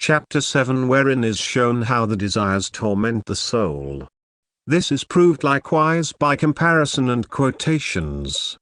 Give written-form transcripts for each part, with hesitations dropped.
chapter 7, wherein is shown how the desires torment the soul. This is proved likewise by comparison and quotations.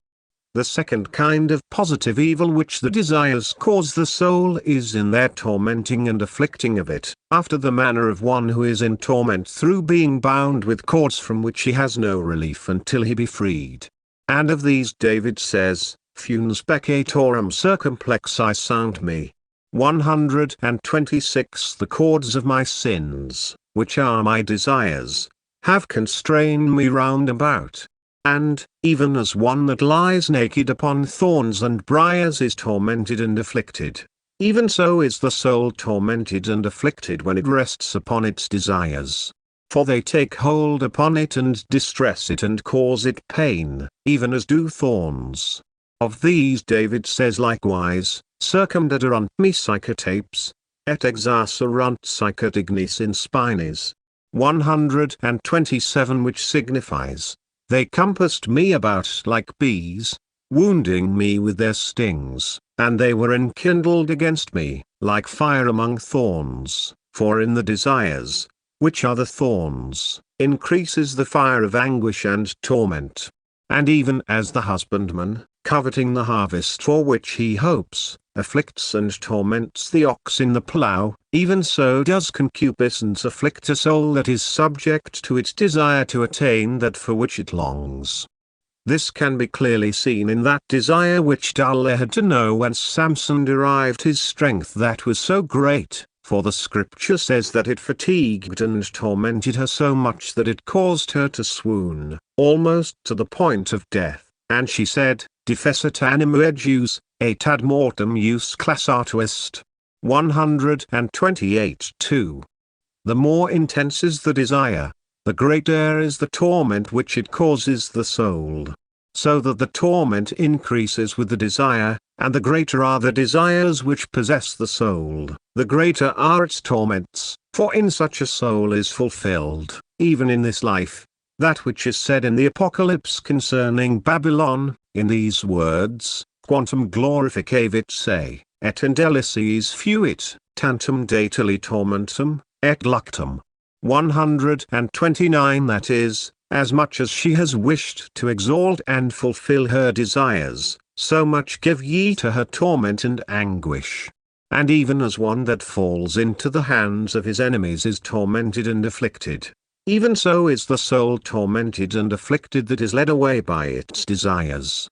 The second kind of positive evil which the desires cause the soul is in their tormenting and afflicting of it, after the manner of one who is in torment through being bound with cords from which he has no relief until he be freed. And of these David says, Funes peccatorum circumplexi sunt me. 126. The cords of my sins, which are my desires, have constrained me round about. And, even as one that lies naked upon thorns and briars is tormented and afflicted, even so is the soul tormented and afflicted when it rests upon its desires. For they take hold upon it and distress it and cause it pain, even as do thorns. Of these David says likewise, circumdaderunt me psychotapes, et exarcerunt psychodignis in spines. 127, which signifies, they compassed me about like bees, wounding me with their stings, and they were enkindled against me, like fire among thorns, for in the desires, which are the thorns, increases the fire of anguish and torment. And even as the husbandman, coveting the harvest for which he hopes, afflicts and torments the ox in the plough, even so does concupiscence afflict a soul that is subject to its desire to attain that for which it longs. This can be clearly seen in that desire which Dalilah had to know whence Samson derived his strength that was so great, for the scripture says that it fatigued and tormented her so much that it caused her to swoon, almost to the point of death, and she said, Defecit animum ejus, et ad mortem jus classatur est. 128. 2. The more intense is the desire, the greater is the torment which it causes the soul. So that the torment increases with the desire, and the greater are the desires which possess the soul, the greater are its torments, for in such a soul is fulfilled, even in this life, that which is said in the Apocalypse concerning Babylon, in these words, Quantum glorificavit se, et indelices fuit, tantum datili tormentum, et luctum. 129. That is, as much as she has wished to exalt and fulfill her desires, so much give ye to her torment and anguish. And even as one that falls into the hands of his enemies is tormented and afflicted, even so is the soul tormented and afflicted that is led away by its desires.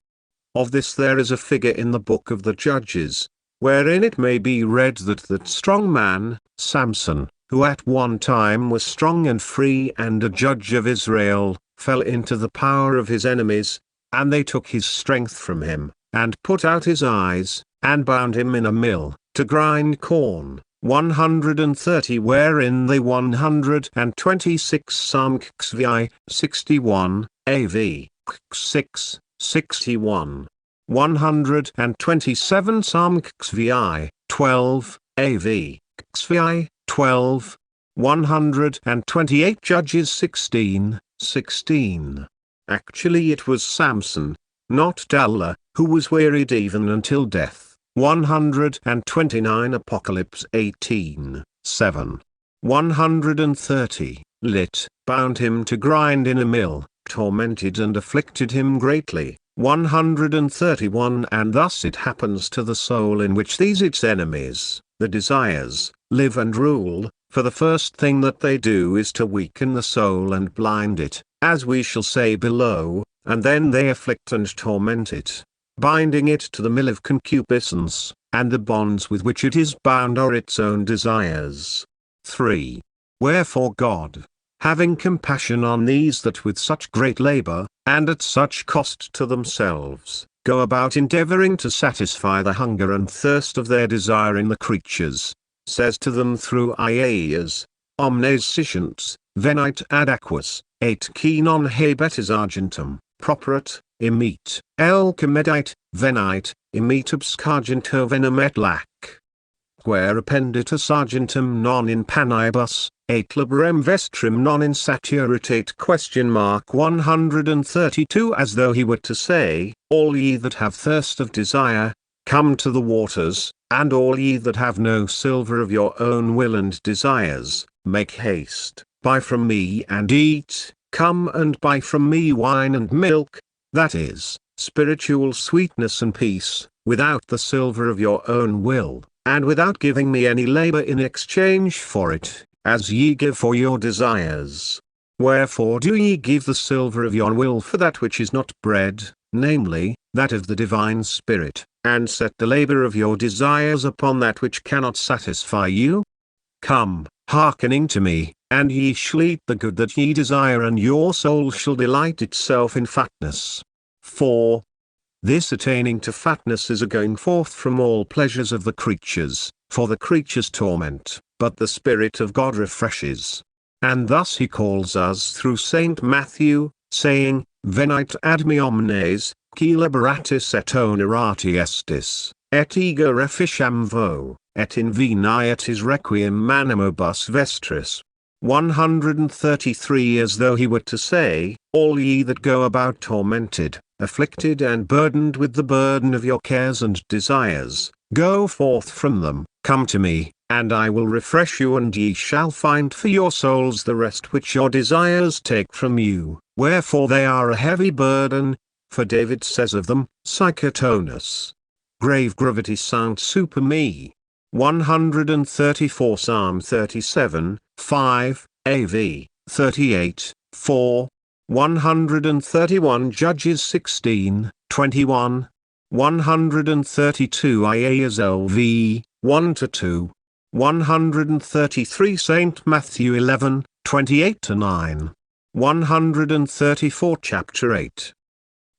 Of this there is a figure in the book of the Judges, wherein it may be read that strong man, Samson, who at one time was strong and free and a judge of Israel, fell into the power of his enemies, and they took his strength from him, and put out his eyes, and bound him in a mill, to grind corn. 130, wherein they 126 Psalm XVI, 61, AV, 6, 61. 127 Psalm XVI, 12, AV, XVI, 12. 128 Judges 16, 16. Actually it was Samson, not Dalilah, who was wearied even until death. 129 Apocalypse 18, 7. 130, lit, bound him to grind in a mill, tormented and afflicted him greatly. 131 And thus it happens to the soul in which these its enemies, the desires, live and rule, for the first thing that they do is to weaken the soul and blind it, as we shall say below, and then they afflict and torment it, binding it to the mill of concupiscence, and the bonds with which it is bound are its own desires. 3. Wherefore God, having compassion on these that with such great labor, and at such cost to themselves, go about endeavoring to satisfy the hunger and thirst of their desire in the creatures, says to them through Isaias, Omnes scients, venite ad aquas, et qui non habetis argentum, properat, imit, elque medite, venite, imitubsque argento venum et lac. Quae appenditus argentum non in panibus, et laborem vestrim non in saturitate? 132 As though he were to say, all ye that have thirst of desire, come to the waters, and all ye that have no silver of your own will and desires, make haste, buy from me and eat, come and buy from me wine and milk, that is, spiritual sweetness and peace, without the silver of your own will, and without giving me any labor in exchange for it, as ye give for your desires. Wherefore do ye give the silver of your will for that which is not bread, namely, that of the divine Spirit, and set the labor of your desires upon that which cannot satisfy you? Come, hearkening to me, and ye shall eat the good that ye desire, and your soul shall delight itself in fatness. 4. This attaining to fatness is a going forth from all pleasures of the creatures, for the creatures torment, but the Spirit of God refreshes. And thus he calls us through St. Matthew, saying, Venite ad me omnes, qui liberatis et onerati estis, et ego reficiam vo, et in veniatis requiem manimibus vestris. 133. As though he were to say, all ye that go about tormented, afflicted and burdened with the burden of your cares and desires, go forth from them, come to me, and I will refresh you, and ye shall find for your souls the rest which your desires take from you, wherefore they are a heavy burden, for David says of them, Psychotonus. Grave gravity sound super me. 134. Psalm 37, 5, AV, 38, 4. 131. Judges 16, 21. 132. Isaiah LV, 1-2. 133. St. Matthew 11, 28-9. 134. Chapter 8.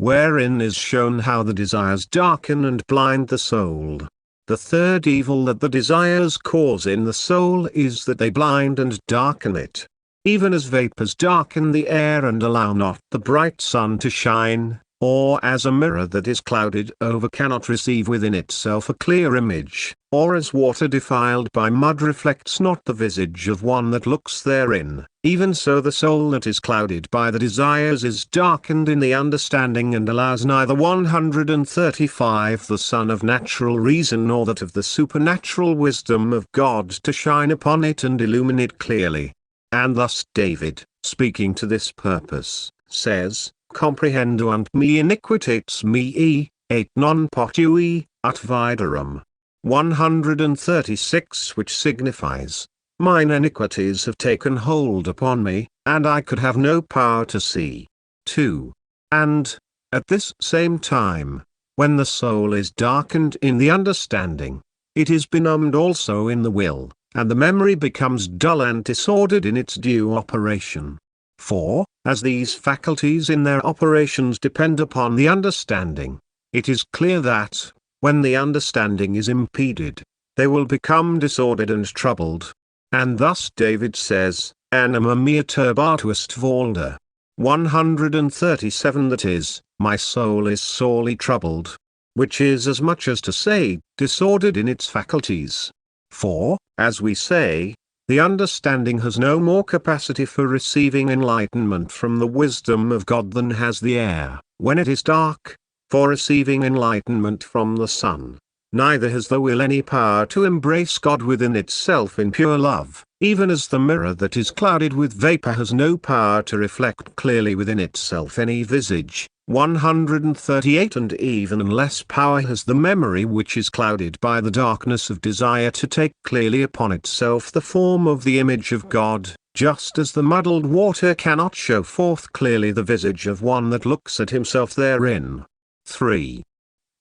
Wherein is shown how the desires darken and blind the soul. The third evil that the desires cause in the soul is that they blind and darken it. Even as vapors darken the air and allow not the bright sun to shine, or as a mirror that is clouded over cannot receive within itself a clear image, or as water defiled by mud reflects not the visage of one that looks therein, even so the soul that is clouded by the desires is darkened in the understanding and allows neither 135 the sun of natural reason nor that of the supernatural wisdom of God to shine upon it and illumine it clearly. And thus David, speaking to this purpose, says, Comprehenduant me iniquitates mei, et non potui, ut viderum. 136. Which signifies, mine iniquities have taken hold upon me, and I could have no power to see. 2. And, at this same time, when the soul is darkened in the understanding, it is benumbed also in the will, and the memory becomes dull and disordered in its due operation. For, as these faculties in their operations depend upon the understanding, it is clear that, when the understanding is impeded, they will become disordered and troubled. And thus David says, Anima mea turbatuest valda. 137. That is, my soul is sorely troubled. Which is as much as to say, disordered in its faculties. For, as we say, the understanding has no more capacity for receiving enlightenment from the wisdom of God than has the air, when it is dark, for receiving enlightenment from the sun. Neither has the will any power to embrace God within itself in pure love, even as the mirror that is clouded with vapor has no power to reflect clearly within itself any visage. 138. And even less power has the memory which is clouded by the darkness of desire to take clearly upon itself the form of the image of God, just as the muddled water cannot show forth clearly the visage of one that looks at himself therein. 3.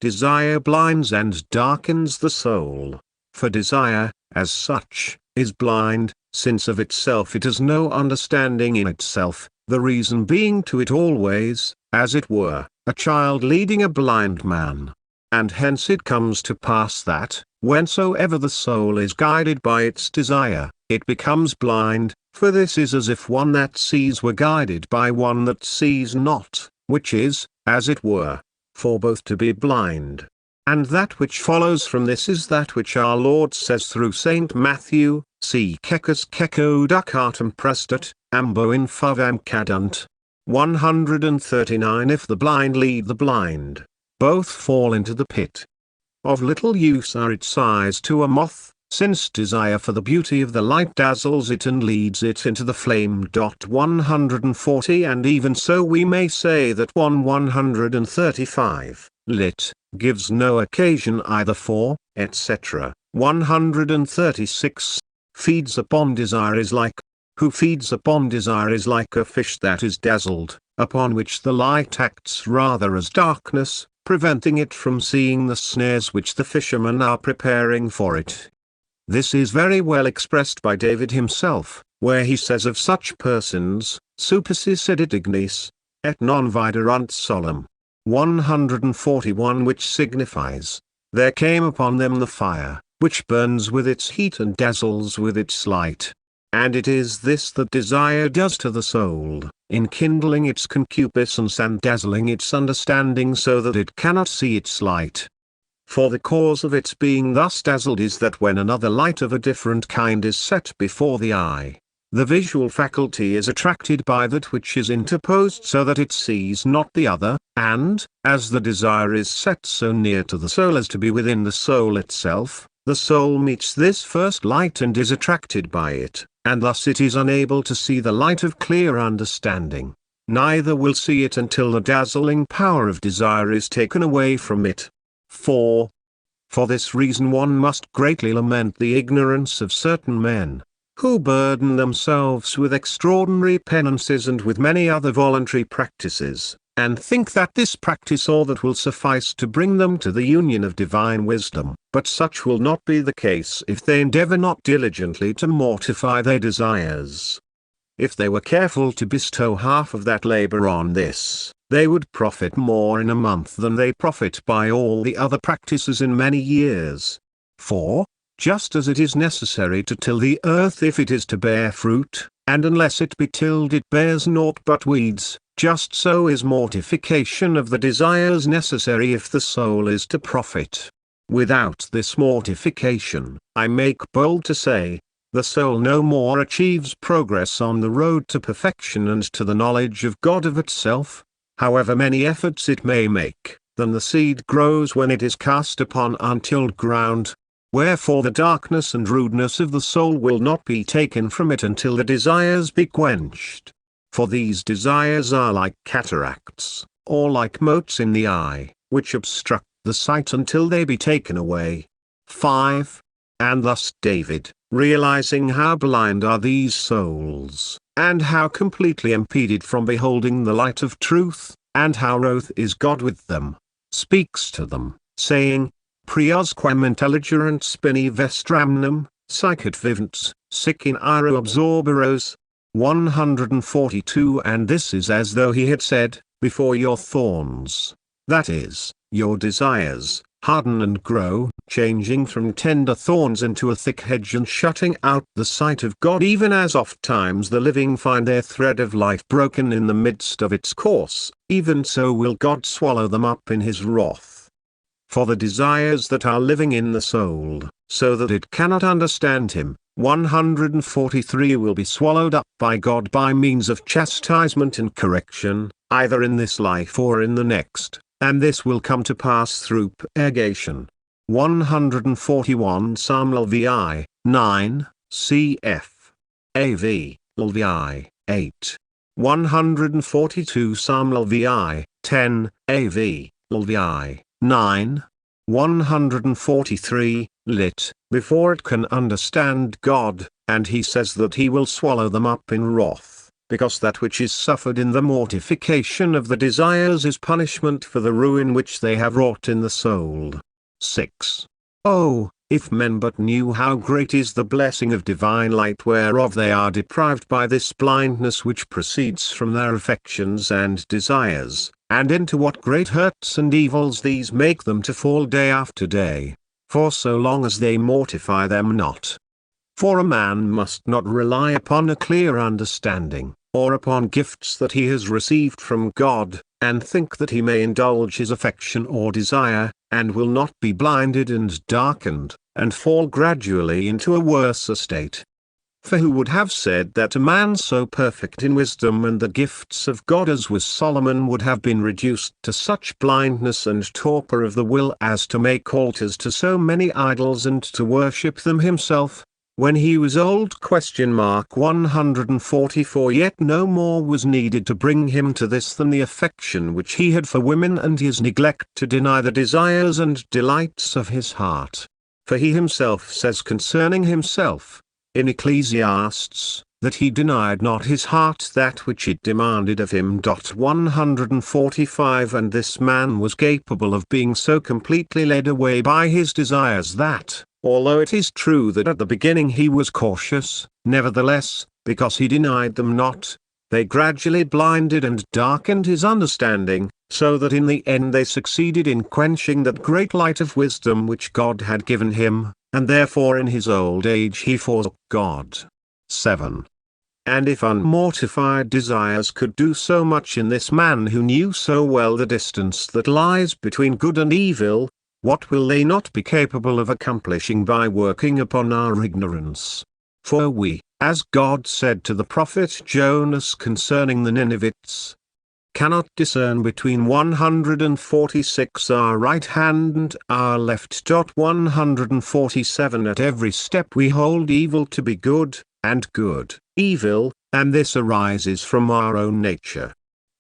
Desire blinds and darkens the soul, for desire, as such, is blind, since of itself it has no understanding in itself, the reason being to it always, as it were, a child leading a blind man. And hence it comes to pass that, whensoever the soul is guided by its desire, it becomes blind, for this is as if one that sees were guided by one that sees not, which is, as it were, for both to be blind. And that which follows from this is that which our Lord says through St. Matthew, Si cecus ceco ducatum prestat, ambo in favem cadunt. 139. If the blind lead the blind, both fall into the pit. Of little use are its eyes to a moth, since desire for the beauty of the light dazzles it and leads it into the flame. 140 And even so we may say that 135, lit, gives no occasion either for, etc. 136, feeds upon desire is like, who feeds upon desire is like a fish that is dazzled, upon which the light acts rather as darkness, preventing it from seeing the snares which the fishermen are preparing for it. This is very well expressed by David himself, where he says of such persons, supersi sedit ignis, et non viderunt solem. 141 Which signifies, there came upon them the fire, which burns with its heat and dazzles with its light. And it is this that desire does to the soul, enkindling its concupiscence and dazzling its understanding so that it cannot see its light. For the cause of its being thus dazzled is that when another light of a different kind is set before the eye, the visual faculty is attracted by that which is interposed so that it sees not the other, and, as the desire is set so near to the soul as to be within the soul itself, the soul meets this first light and is attracted by it, and thus it is unable to see the light of clear understanding, neither will see it until the dazzling power of desire is taken away from it. 4. For this reason one must greatly lament the ignorance of certain men, who burden themselves with extraordinary penances and with many other voluntary practices, and think that this practice or that will suffice to bring them to the union of divine wisdom. But such will not be the case if they endeavor not diligently to mortify their desires. If they were careful to bestow half of that labor on this, they would profit more in a month than they profit by all the other practices in many years. For, just as it is necessary to till the earth if it is to bear fruit, and unless it be tilled it bears naught but weeds, just so is mortification of the desires necessary if the soul is to profit. Without this mortification, I make bold to say, the soul no more achieves progress on the road to perfection and to the knowledge of God of itself, however many efforts it may make, than the seed grows when it is cast upon untilled ground. Wherefore the darkness and rudeness of the soul will not be taken from it until the desires be quenched. For these desires are like cataracts, or like motes in the eye, which obstruct the sight until they be taken away. 5. And thus David, realizing how blind are these souls, and how completely impeded from beholding the light of truth, and how wroth is God with them, speaks to them, saying, Priusquam intelligerant spini vestramnum, sicut vivants, sic in aero absorberos. 142 And this is as though he had said, before your thorns, that is, your desires, harden and grow, changing from tender thorns into a thick hedge and shutting out the sight of God, even as oft times the living find their thread of life broken in the midst of its course, even so will God swallow them up in his wrath. For the desires that are living in the soul, so that it cannot understand him, 143 will be swallowed up by God by means of chastisement and correction, either in this life or in the next, and this will come to pass through purgation. 141 Psalm LVI, 9, cf. AV, LVI, 8. 142 Psalm LVI, 10, AV, LVI, 9. 143, lit, before it can understand God, and he says that he will swallow them up in wrath, because that which is suffered in the mortification of the desires is punishment for the ruin which they have wrought in the soul. 6. Oh, if men but knew how great is the blessing of divine light whereof they are deprived by this blindness which proceeds from their affections and desires, and into what great hurts and evils these make them to fall day after day, for so long as they mortify them not. For a man must not rely upon a clear understanding, or upon gifts that he has received from God, and think that he may indulge his affection or desire, and will not be blinded and darkened, and fall gradually into a worse estate. For who would have said that a man so perfect in wisdom and the gifts of God as was Solomon would have been reduced to such blindness and torpor of the will as to make altars to so many idols and to worship them himself, when he was old? 144 Yet no more was needed to bring him to this than the affection which he had for women and his neglect to deny the desires and delights of his heart. For he himself says concerning himself, in Ecclesiastes, that he denied not his heart that which it demanded of him. 145 And this man was capable of being so completely led away by his desires that, although it is true that at the beginning he was cautious, nevertheless, because he denied them not, they gradually blinded and darkened his understanding, so that in the end they succeeded in quenching that great light of wisdom which God had given him, and therefore in his old age he forsook God. 7. And if unmortified desires could do so much in this man who knew so well the distance that lies between good and evil, what will they not be capable of accomplishing by working upon our ignorance? For we, as God said to the prophet Jonas concerning the Ninevites, cannot discern between 146 our right hand and our left. 147 At every step we hold evil to be good, and good, evil, and this arises from our own nature.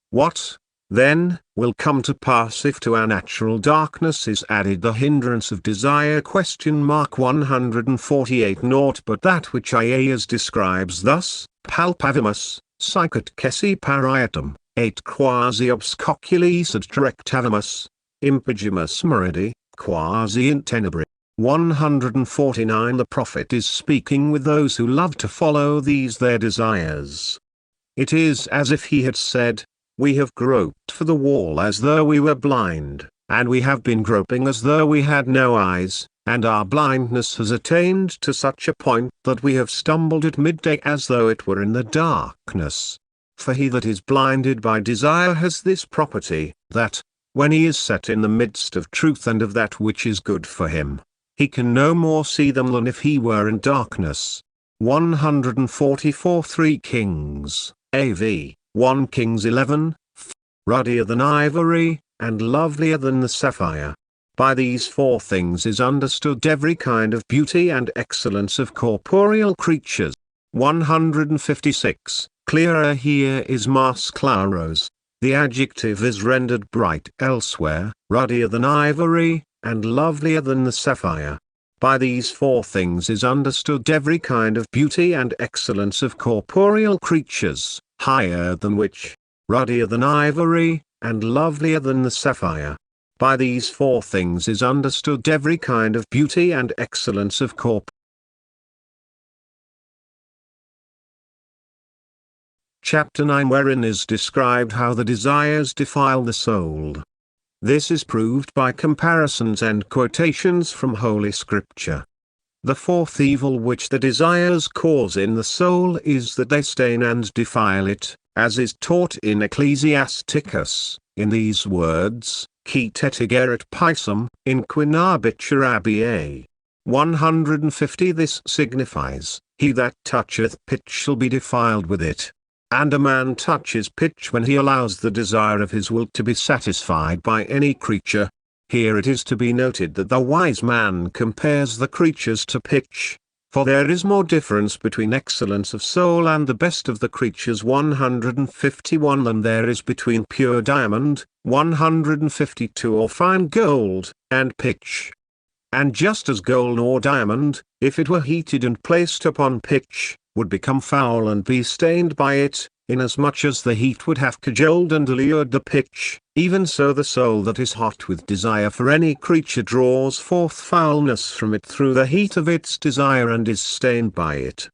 What, then, will come to pass if to our natural darkness is added the hindrance of desire? 148 Naught but that which Ias describes thus, palpavimus, psychot kesi parietum, et quasi obscoculis ad directavimus, impagimus meridi, quasi in tenebri. 149 The prophet is speaking with those who love to follow these their desires. It is as if he had said, we have groped for the wall as though we were blind, and we have been groping as though we had no eyes, and our blindness has attained to such a point that we have stumbled at midday as though it were in the darkness. For he that is blinded by desire has this property, that, when he is set in the midst of truth and of that which is good for him, he can no more see them than if he were in darkness. 144 3 Kings, AV, 1 Kings 11, ruddier than ivory, and lovelier than the sapphire. By these four things is understood every kind of beauty and excellence of corporeal creatures. 156 Clearer here is mas claros. The adjective is rendered bright elsewhere, ruddier than ivory, and lovelier than the sapphire. By these four things is understood every kind of beauty and excellence of corporeal creatures, higher than which, ruddier than ivory, and lovelier than the sapphire. By these four things is understood every kind of beauty and excellence of Chapter 9 wherein is described how the desires defile the soul. This is proved by comparisons and quotations from Holy Scripture. The fourth evil which the desires cause in the soul is that they stain and defile it, as is taught in Ecclesiasticus, in these words, Qui tetigerit pisum, inquinabitur 150 This signifies, he that toucheth pitch shall be defiled with it. And a man touches pitch when he allows the desire of his will to be satisfied by any creature. Here it is to be noted that the wise man compares the creatures to pitch, for there is more difference between excellence of soul and the best of the creatures 151 than there is between pure diamond, 152 or fine gold, and pitch. And just as gold or diamond, if it were heated and placed upon pitch, would become foul and be stained by it, inasmuch as the heat would have cajoled and allured the pitch, even so the soul that is hot with desire for any creature draws forth foulness from it through the heat of its desire and is stained by it.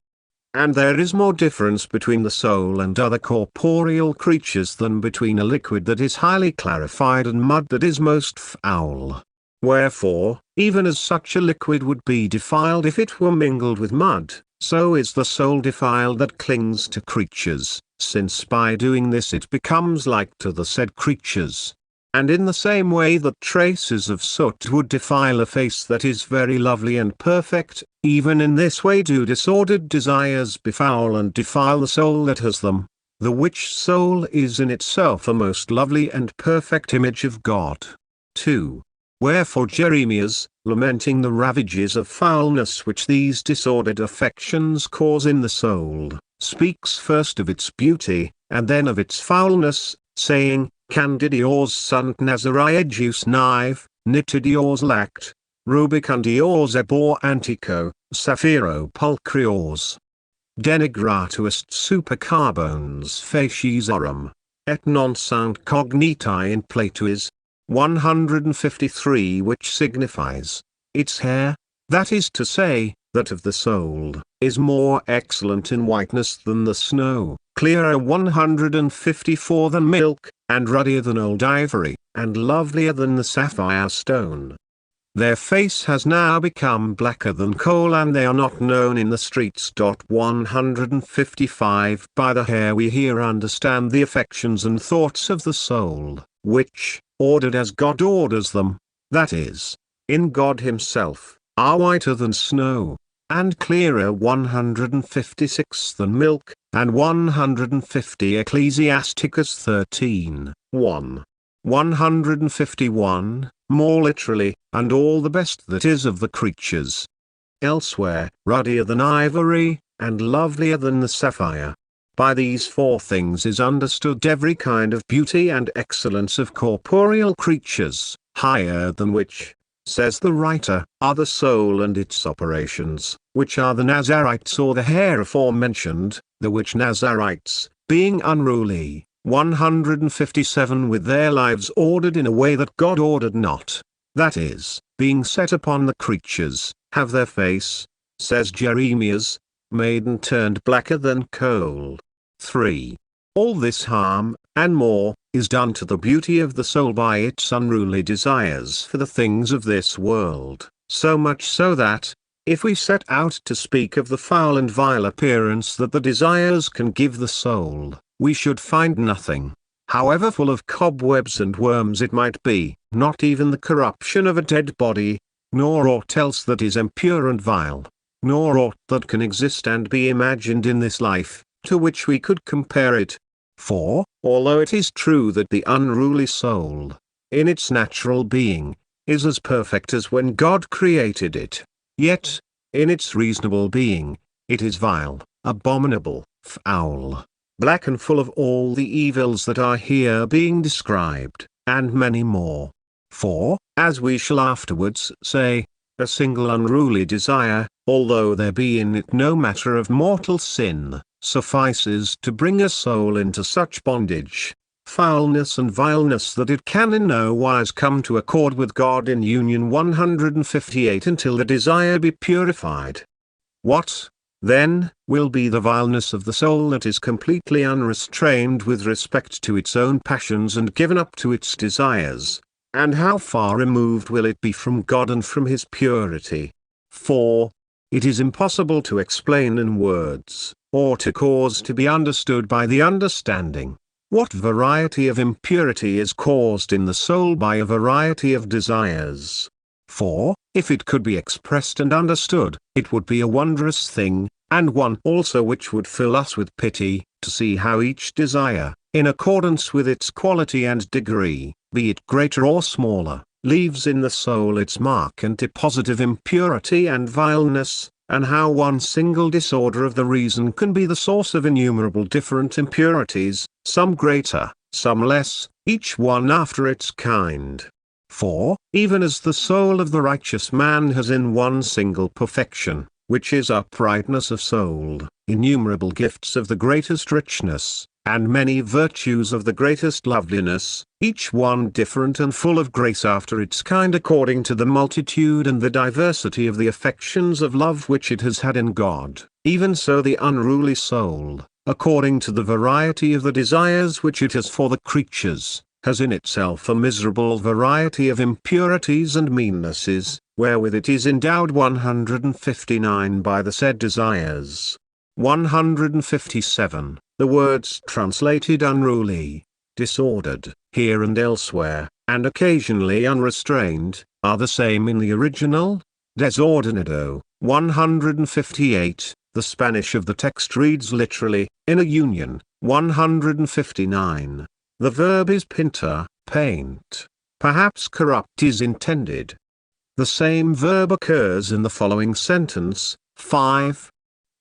And there is more difference between the soul and other corporeal creatures than between a liquid that is highly clarified and mud that is most foul. Wherefore, even as such a liquid would be defiled if it were mingled with mud, so is the soul defiled that clings to creatures, since by doing this it becomes like to the said creatures. And in the same way that traces of soot would defile a face that is very lovely and perfect, Even in this way do disordered desires befoul and defile the soul that has them, the which soul is in itself a most lovely and perfect image of God. 2. Wherefore Jeremias, lamenting the ravages of foulness which these disordered affections cause in the soul, speaks first of its beauty, and then of its foulness, saying, Candidios sunt Nazariadus nive, nitidios lact, rubicandios ebor antico, saphiro pulchrios. Denigratuest supercarbones facies aurum, et non sunt cogniti in Platois. 153, which signifies, its hair, that is to say, that of the soul, is more excellent in whiteness than the snow, clearer 154 than milk, and ruddier than old ivory, and lovelier than the sapphire stone. Their face has now become blacker than coal, and they are not known in the streets. 155 By the hair we here understand the affections and thoughts of the soul, which, ordered as God orders them, that is, in God Himself, are whiter than snow, and clearer 156 than milk, and 150 Ecclesiasticus 13:1. 151, more literally, and all the best that is of the creatures. Elsewhere, ruddier than ivory, and lovelier than the sapphire. By these four things is understood every kind of beauty and excellence of corporeal creatures, higher than which, says the writer, are the soul and its operations, which are the Nazarites or the hair aforementioned, the which Nazarites, being unruly, 157 with their lives ordered in a way that God ordered not, that is, being set upon the creatures, have their face, says Jeremias, made and turned blacker than coal. 3. All this harm, and more, is done to the beauty of the soul by its unruly desires for the things of this world, so much so that, if we set out to speak of the foul and vile appearance that the desires can give the soul, we should find nothing, however full of cobwebs and worms it might be, not even the corruption of a dead body, nor aught else that is impure and vile, nor aught that can exist and be imagined in this life, to which we could compare it. For, although it is true that the unruly soul, in its natural being, is as perfect as when God created it, yet, in its reasonable being, it is vile, abominable, foul, black and full of all the evils that are here being described, and many more. For, as we shall afterwards say, a single unruly desire, although there be in it no matter of mortal sin, suffices to bring a soul into such bondage, foulness and vileness that it can in no wise come to accord with God in union. 158 Until the desire be purified. What, then, will be the vileness of the soul that is completely unrestrained with respect to its own passions and given up to its desires, and how far removed will it be from God and from His purity? 4. It is impossible to explain in words, or to cause to be understood by the understanding, what variety of impurity is caused in the soul by a variety of desires. For, if it could be expressed and understood, it would be a wondrous thing, and one also which would fill us with pity, to see how each desire, in accordance with its quality and degree, be it greater or smaller, leaves in the soul its mark and deposit of impurity and vileness, and how one single disorder of the reason can be the source of innumerable different impurities, some greater, some less, each one after its kind. For, even as the soul of the righteous man has in one single perfection, which is uprightness of soul, innumerable gifts of the greatest richness, and many virtues of the greatest loveliness, each one different and full of grace after its kind according to the multitude and the diversity of the affections of love which it has had in God, even so the unruly soul, according to the variety of the desires which it has for the creatures, has in itself a miserable variety of impurities and meannesses, wherewith it is endowed. 159 By the said desires. 157. The words translated unruly, disordered, here and elsewhere, and occasionally unrestrained, are the same in the original, Desordenado, 158. The Spanish of the text reads literally, in a union, 159. The verb is pintar, paint. Perhaps corrupt is intended. The same verb occurs in the following sentence, 5.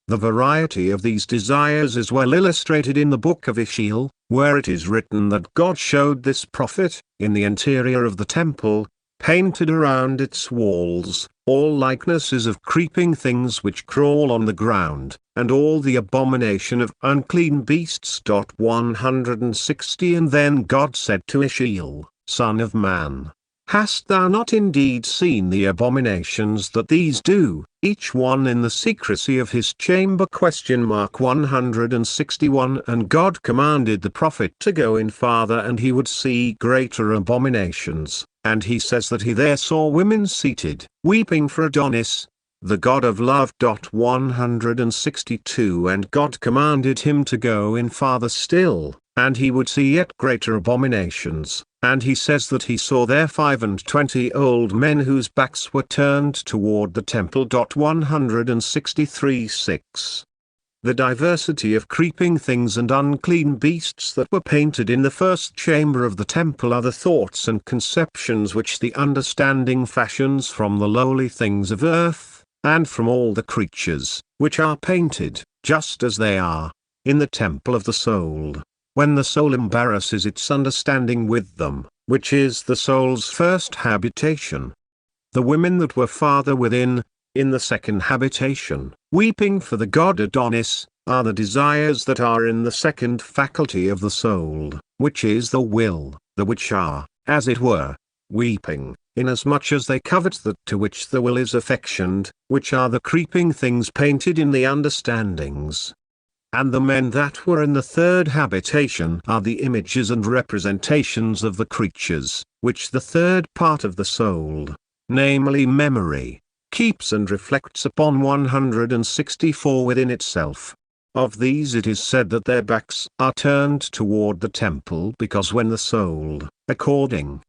The variety of these desires is well illustrated in the book of Ezekiel, where it is written that God showed this prophet, in the interior of the temple, painted around its walls, all likenesses of creeping things which crawl on the ground, and all the abomination of unclean beasts. 160 And then God said to Ezekiel, Son of man, hast thou not indeed seen the abominations that these do, each one in the secrecy of his chamber? 161 And God commanded the prophet to go in farther, and he would see greater abominations, and he says that he there saw women seated, weeping for Adonis, the god of love. 162 And God commanded him to go in farther still, and he would see yet greater abominations, and he says that he saw there 25 old men whose backs were turned toward the temple. 163 6. The diversity of creeping things and unclean beasts that were painted in the first chamber of the temple are the thoughts and conceptions which the understanding fashions from the lowly things of earth, and from all the creatures, which are painted, just as they are, in the temple of the soul, when the soul embarrasses its understanding with them, which is the soul's first habitation. The women that were farther within, in the second habitation, weeping for the god Adonis, are the desires that are in the second faculty of the soul, which is the will, the which are, as it were, weeping, inasmuch as they covet that to which the will is affectioned, which are the creeping things painted in the understandings. And the men that were in the third habitation are the images and representations of the creatures, which the third part of the soul, namely memory, keeps and reflects upon. 164 Within itself. Of these it is said that their backs are turned toward the temple, because when the soul, according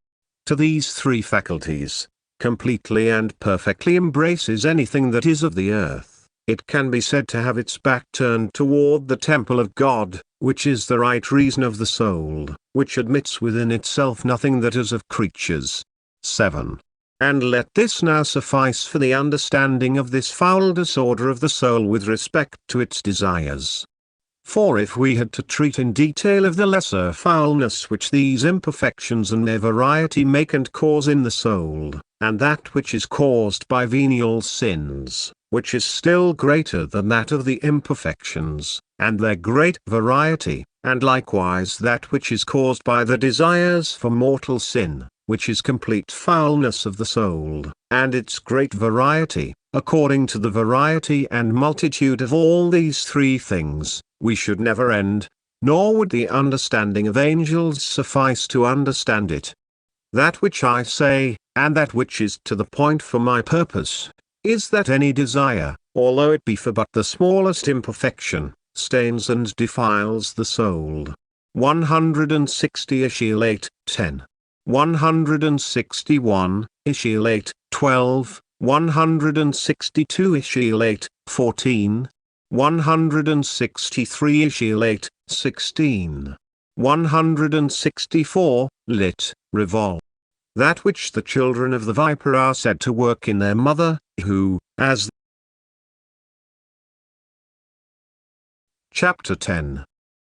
to these three faculties, completely and perfectly embraces anything that is of the earth, it can be said to have its back turned toward the temple of God, which is the right reason of the soul, which admits within itself nothing that is of creatures. 7. And let this now suffice for the understanding of this foul disorder of the soul with respect to its desires. For if we had to treat in detail of the lesser foulness which these imperfections and their variety make and cause in the soul, and that which is caused by venial sins, which is still greater than that of the imperfections, and their great variety, and likewise that which is caused by the desires for mortal sin, which is complete foulness of the soul, and its great variety, according to the variety and multitude of all these three things, we should never end, nor would the understanding of angels suffice to understand it. That which I say, and that which is to the point for my purpose, is that any desire, although it be for but the smallest imperfection, stains and defiles the soul. 160 Ezekiel 8:10. 161, Ezekiel 8:12, 162 Ezekiel 8:14, 163 Ezekiel 8:16, 164, lit. Revol. That which the children of the viper are said to work in their mother, who, as Chapter 10.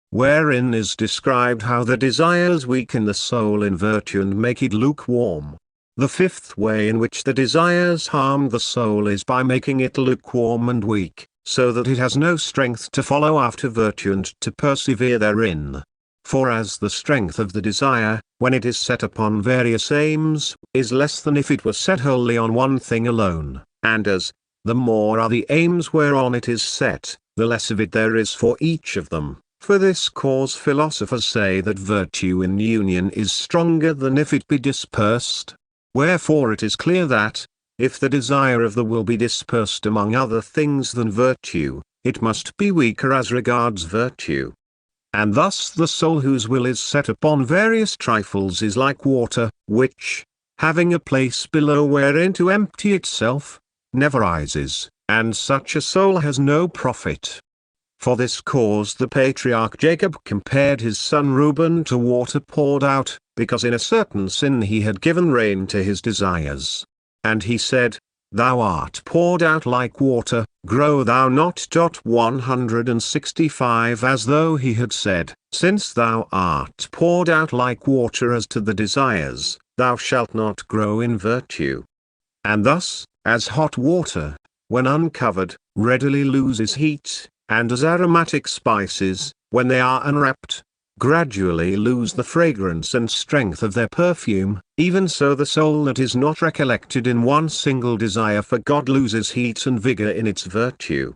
Wherein is described how the desires weaken the soul in virtue and make it lukewarm. The fifth way in which the desires harm the soul is by making it lukewarm and weak, so that it has no strength to follow after virtue and to persevere therein. For as the strength of the desire, when it is set upon various aims, is less than if it were set wholly on one thing alone, and as, the more are the aims whereon it is set, the less of it there is for each of them. For this cause philosophers say that virtue in union is stronger than if it be dispersed. Wherefore it is clear that, if the desire of the will be dispersed among other things than virtue, it must be weaker as regards virtue. And thus the soul whose will is set upon various trifles is like water, which, having a place below wherein to empty itself, never rises, and such a soul has no profit. For this cause the patriarch Jacob compared his son Reuben to water poured out, because in a certain sin he had given rein to his desires. And he said, Thou art poured out like water, grow thou not. 165 As though he had said, Since thou art poured out like water as to the desires, thou shalt not grow in virtue. And thus, as hot water, when uncovered, readily loses heat, and as aromatic spices, when they are unwrapped, gradually lose the fragrance and strength of their perfume, even so the soul that is not recollected in one single desire for God loses heat and vigor in its virtue.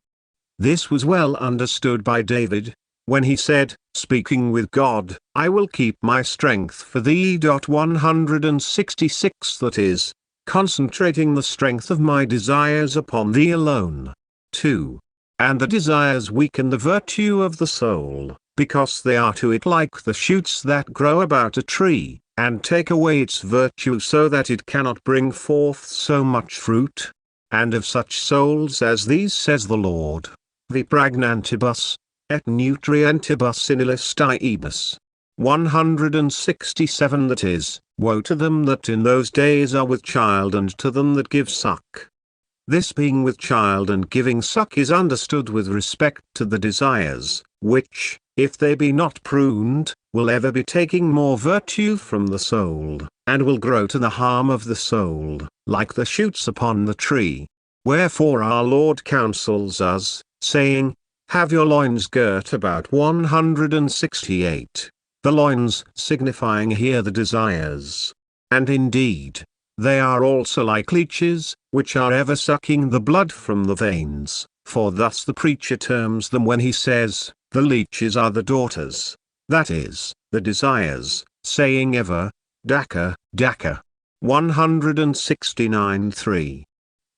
This was well understood by David, when he said, speaking with God, I will keep my strength for thee. 166 That is, concentrating the strength of my desires upon thee alone. 2. And the desires weaken the virtue of the soul, because they are to it like the shoots that grow about a tree, and take away its virtue so that it cannot bring forth so much fruit. And of such souls as these says the Lord, Vi pragnantibus, et nutrientibus in illistiibus. 167 That is, woe to them that in those days are with child and to them that give suck. This being with child and giving suck is understood with respect to the desires, which, if they be not pruned, will ever be taking more virtue from the soul, and will grow to the harm of the soul, like the shoots upon the tree. Wherefore our Lord counsels us, saying, Have your loins girt about. 168. The loins signifying here the desires. And indeed, they are also like leeches, which are ever sucking the blood from the veins, for thus the preacher terms them when he says, The leeches are the daughters, that is, the desires, saying ever, Daka, Daka. 169 3.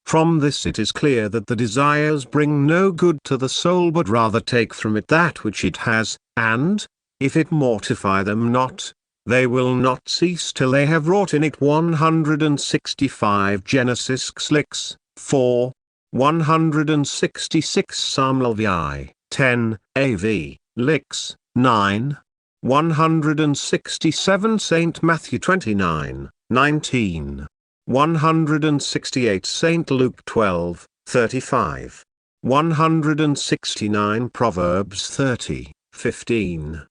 From this it is clear that the desires bring no good to the soul but rather take from it that which it has, and, if it mortify them not, they will not cease till they have wrought in it. 165 Genesis xlix, 4. 166 Samuel vi, 10, AV, Lix, 9. 167 St. Matthew 29, 19. 168 St. Luke 12, 35. 169 Proverbs 30, 15.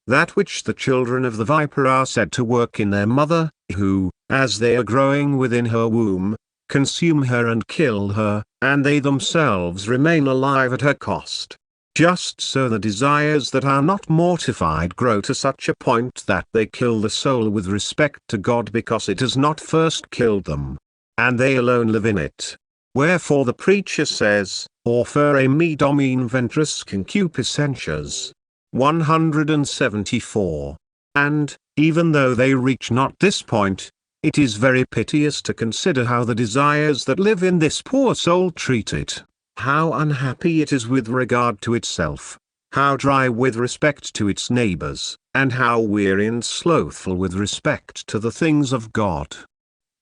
That which the children of the viper are said to work in their mother, who, as they are growing within her womb, consume her and kill her, and they themselves remain alive at her cost. Just so the desires that are not mortified grow to such a point that they kill the soul with respect to God because it has not first killed them, and they alone live in it. Wherefore the preacher says, Orfere me domine ventris concupiscentias. 174. And, even though they reach not this point, it is very piteous to consider how the desires that live in this poor soul treat it, how unhappy it is with regard to itself, how dry with respect to its neighbors, and how weary and slothful with respect to the things of God.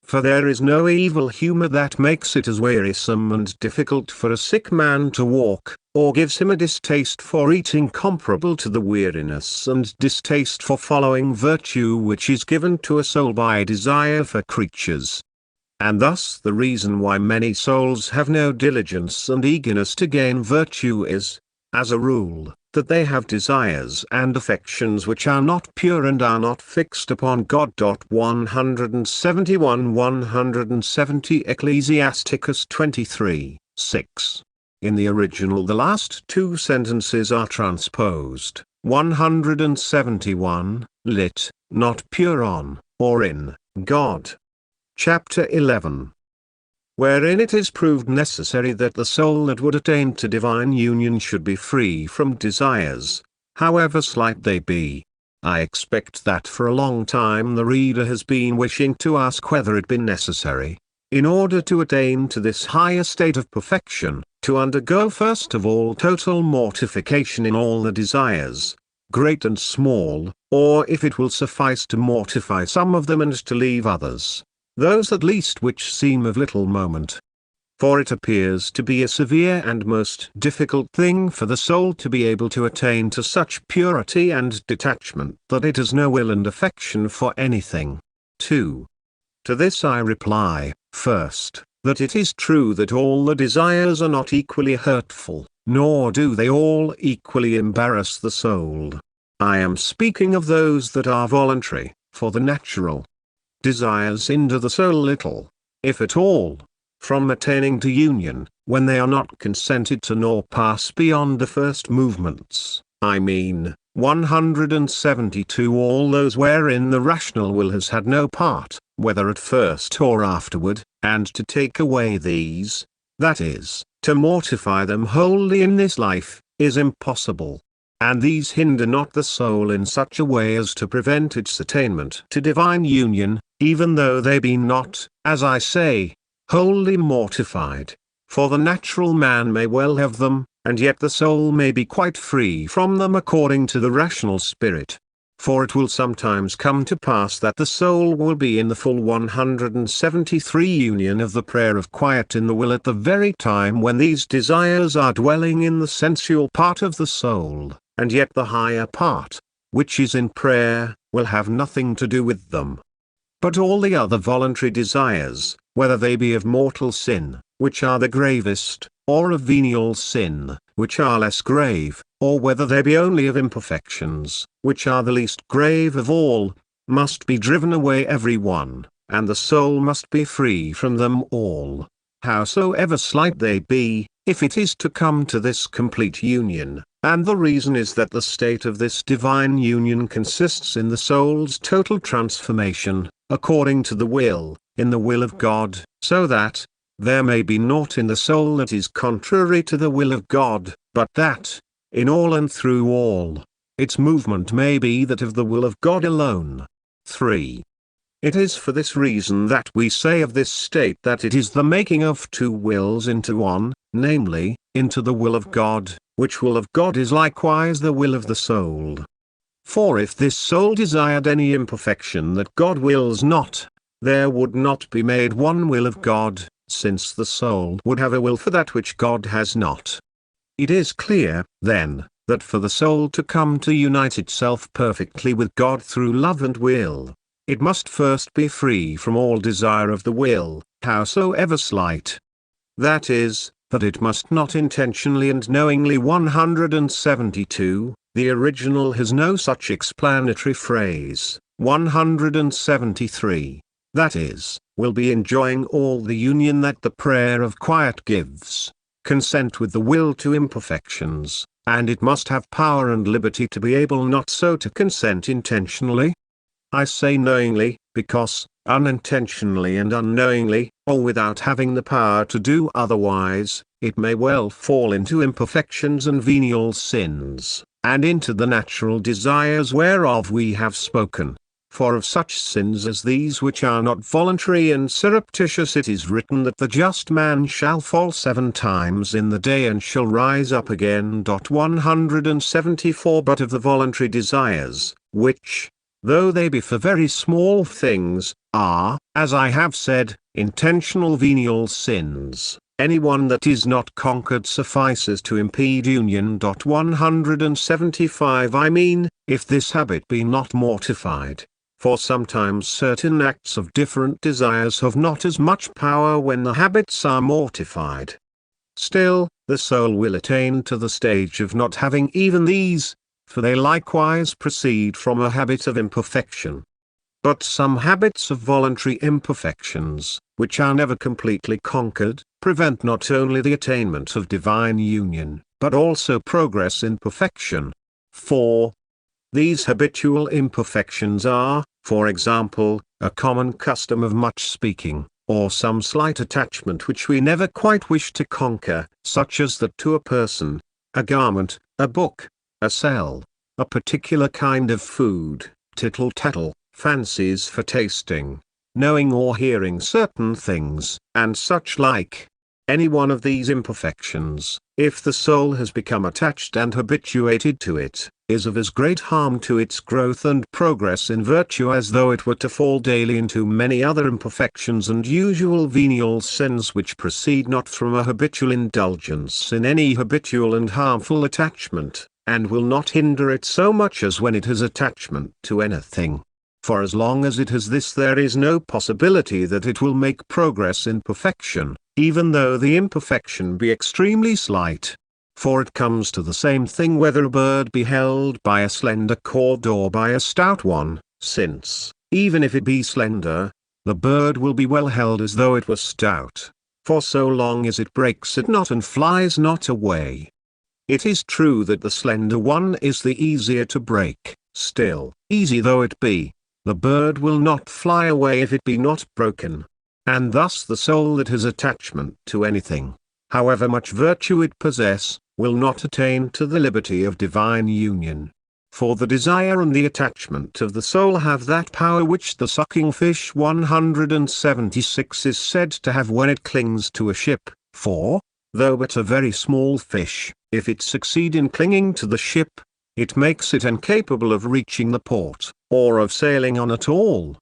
For there is no evil humor that makes it as wearisome and difficult for a sick man to walk, or gives him a distaste for eating comparable to the weariness and distaste for following virtue which is given to a soul by a desire for creatures. And thus the reason why many souls have no diligence and eagerness to gain virtue is, as a rule, that they have desires and affections which are not pure and are not fixed upon God. 171 170 Ecclesiasticus 23, 6. In the original the last two sentences are transposed. 171, lit, not pure on, or in, God. Chapter 11. Wherein it is proved necessary that the soul that would attain to divine union should be free from desires, however slight they be. I expect that for a long time the reader has been wishing to ask whether it be necessary, in order to attain to this higher state of perfection, to undergo first of all total mortification in all the desires, great and small, or if it will suffice to mortify some of them and to leave others, those at least which seem of little moment. For it appears to be a severe and most difficult thing for the soul to be able to attain to such purity and detachment that it has no will and affection for anything. 2. To this I reply, first, that it is true that all the desires are not equally hurtful, nor do they all equally embarrass the soul. I am speaking of those that are voluntary, for the natural desires hinder the soul little, if at all, from attaining to union, when they are not consented to nor pass beyond the first movements, I mean, 172 all those wherein the rational will has had no part, whether at first or afterward, and to take away these, that is, to mortify them wholly in this life, is impossible. And these hinder not the soul in such a way as to prevent its attainment to divine union, even though they be not, as I say, wholly mortified. For the natural man may well have them, and yet the soul may be quite free from them according to the rational spirit. For it will sometimes come to pass that the soul will be in the full 173 union of the prayer of quiet in the will at the very time when these desires are dwelling in the sensual part of the soul, and yet the higher part, which is in prayer, will have nothing to do with them. But all the other voluntary desires, whether they be of mortal sin, which are the gravest, or of venial sin, which are less grave, or whether they be only of imperfections, which are the least grave of all, must be driven away every one, and the soul must be free from them all, howsoever slight they be, if it is to come to this complete union. And the reason is that the state of this divine union consists in the soul's total transformation, according to the will, in the will of God, so that there may be naught in the soul that is contrary to the will of God, but that, in all and through all, its movement may be that of the will of God alone. 3. It is for this reason that we say of this state that it is the making of two wills into one, namely, into the will of God, which will of God is likewise the will of the soul. For if this soul desired any imperfection that God wills not, there would not be made one will of God, since the soul would have a will for that which God has not. It is clear, then, that for the soul to come to unite itself perfectly with God through love and will, it must first be free from all desire of the will, howsoever slight. That is, that it must not intentionally and knowingly 172, the original has no such explanatory phrase, 173, that is, will be enjoying all the union that the prayer of quiet gives, consent with the will to imperfections, and it must have power and liberty to be able not so to consent intentionally. I say knowingly, because, unintentionally and unknowingly, or without having the power to do otherwise, it may well fall into imperfections and venial sins, and into the natural desires whereof we have spoken. For of such sins as these which are not voluntary and surreptitious it is written that the just man shall fall 7 times in the day and shall rise up again. 174 But of the voluntary desires, which, though they be for very small things, are, as I have said, intentional venial sins, any one that is not conquered suffices to impede union. 175 I mean, if this habit be not mortified. For sometimes certain acts of different desires have not as much power when the habits are mortified. Still, the soul will attain to the stage of not having even these, for they likewise proceed from a habit of imperfection. But some habits of voluntary imperfections, which are never completely conquered, prevent not only the attainment of divine union, but also progress in perfection. 4. These habitual imperfections are, for example, a common custom of much speaking, or some slight attachment which we never quite wish to conquer, such as that to a person, a garment, a book, a cell, a particular kind of food, tittle-tattle, fancies for tasting, knowing or hearing certain things, and such like. Any one of these imperfections, if the soul has become attached and habituated to it, is of as great harm to its growth and progress in virtue as though it were to fall daily into many other imperfections and usual venial sins which proceed not from a habitual indulgence in any habitual and harmful attachment, and will not hinder it so much as when it has attachment to anything. For as long as it has this, there is no possibility that it will make progress in perfection, even though the imperfection be extremely slight. For it comes to the same thing whether a bird be held by a slender cord or by a stout one, since, even if it be slender, the bird will be well held as though it were stout, for so long as it breaks it not and flies not away. It is true that the slender one is the easier to break, still, easy though it be, the bird will not fly away if it be not broken. And thus the soul that has attachment to anything, however much virtue it possess, will not attain to the liberty of divine union. For the desire and the attachment of the soul have that power which the sucking fish 176 is said to have when it clings to a ship, for, though but a very small fish, if it succeed in clinging to the ship, it makes it incapable of reaching the port, or of sailing on at all.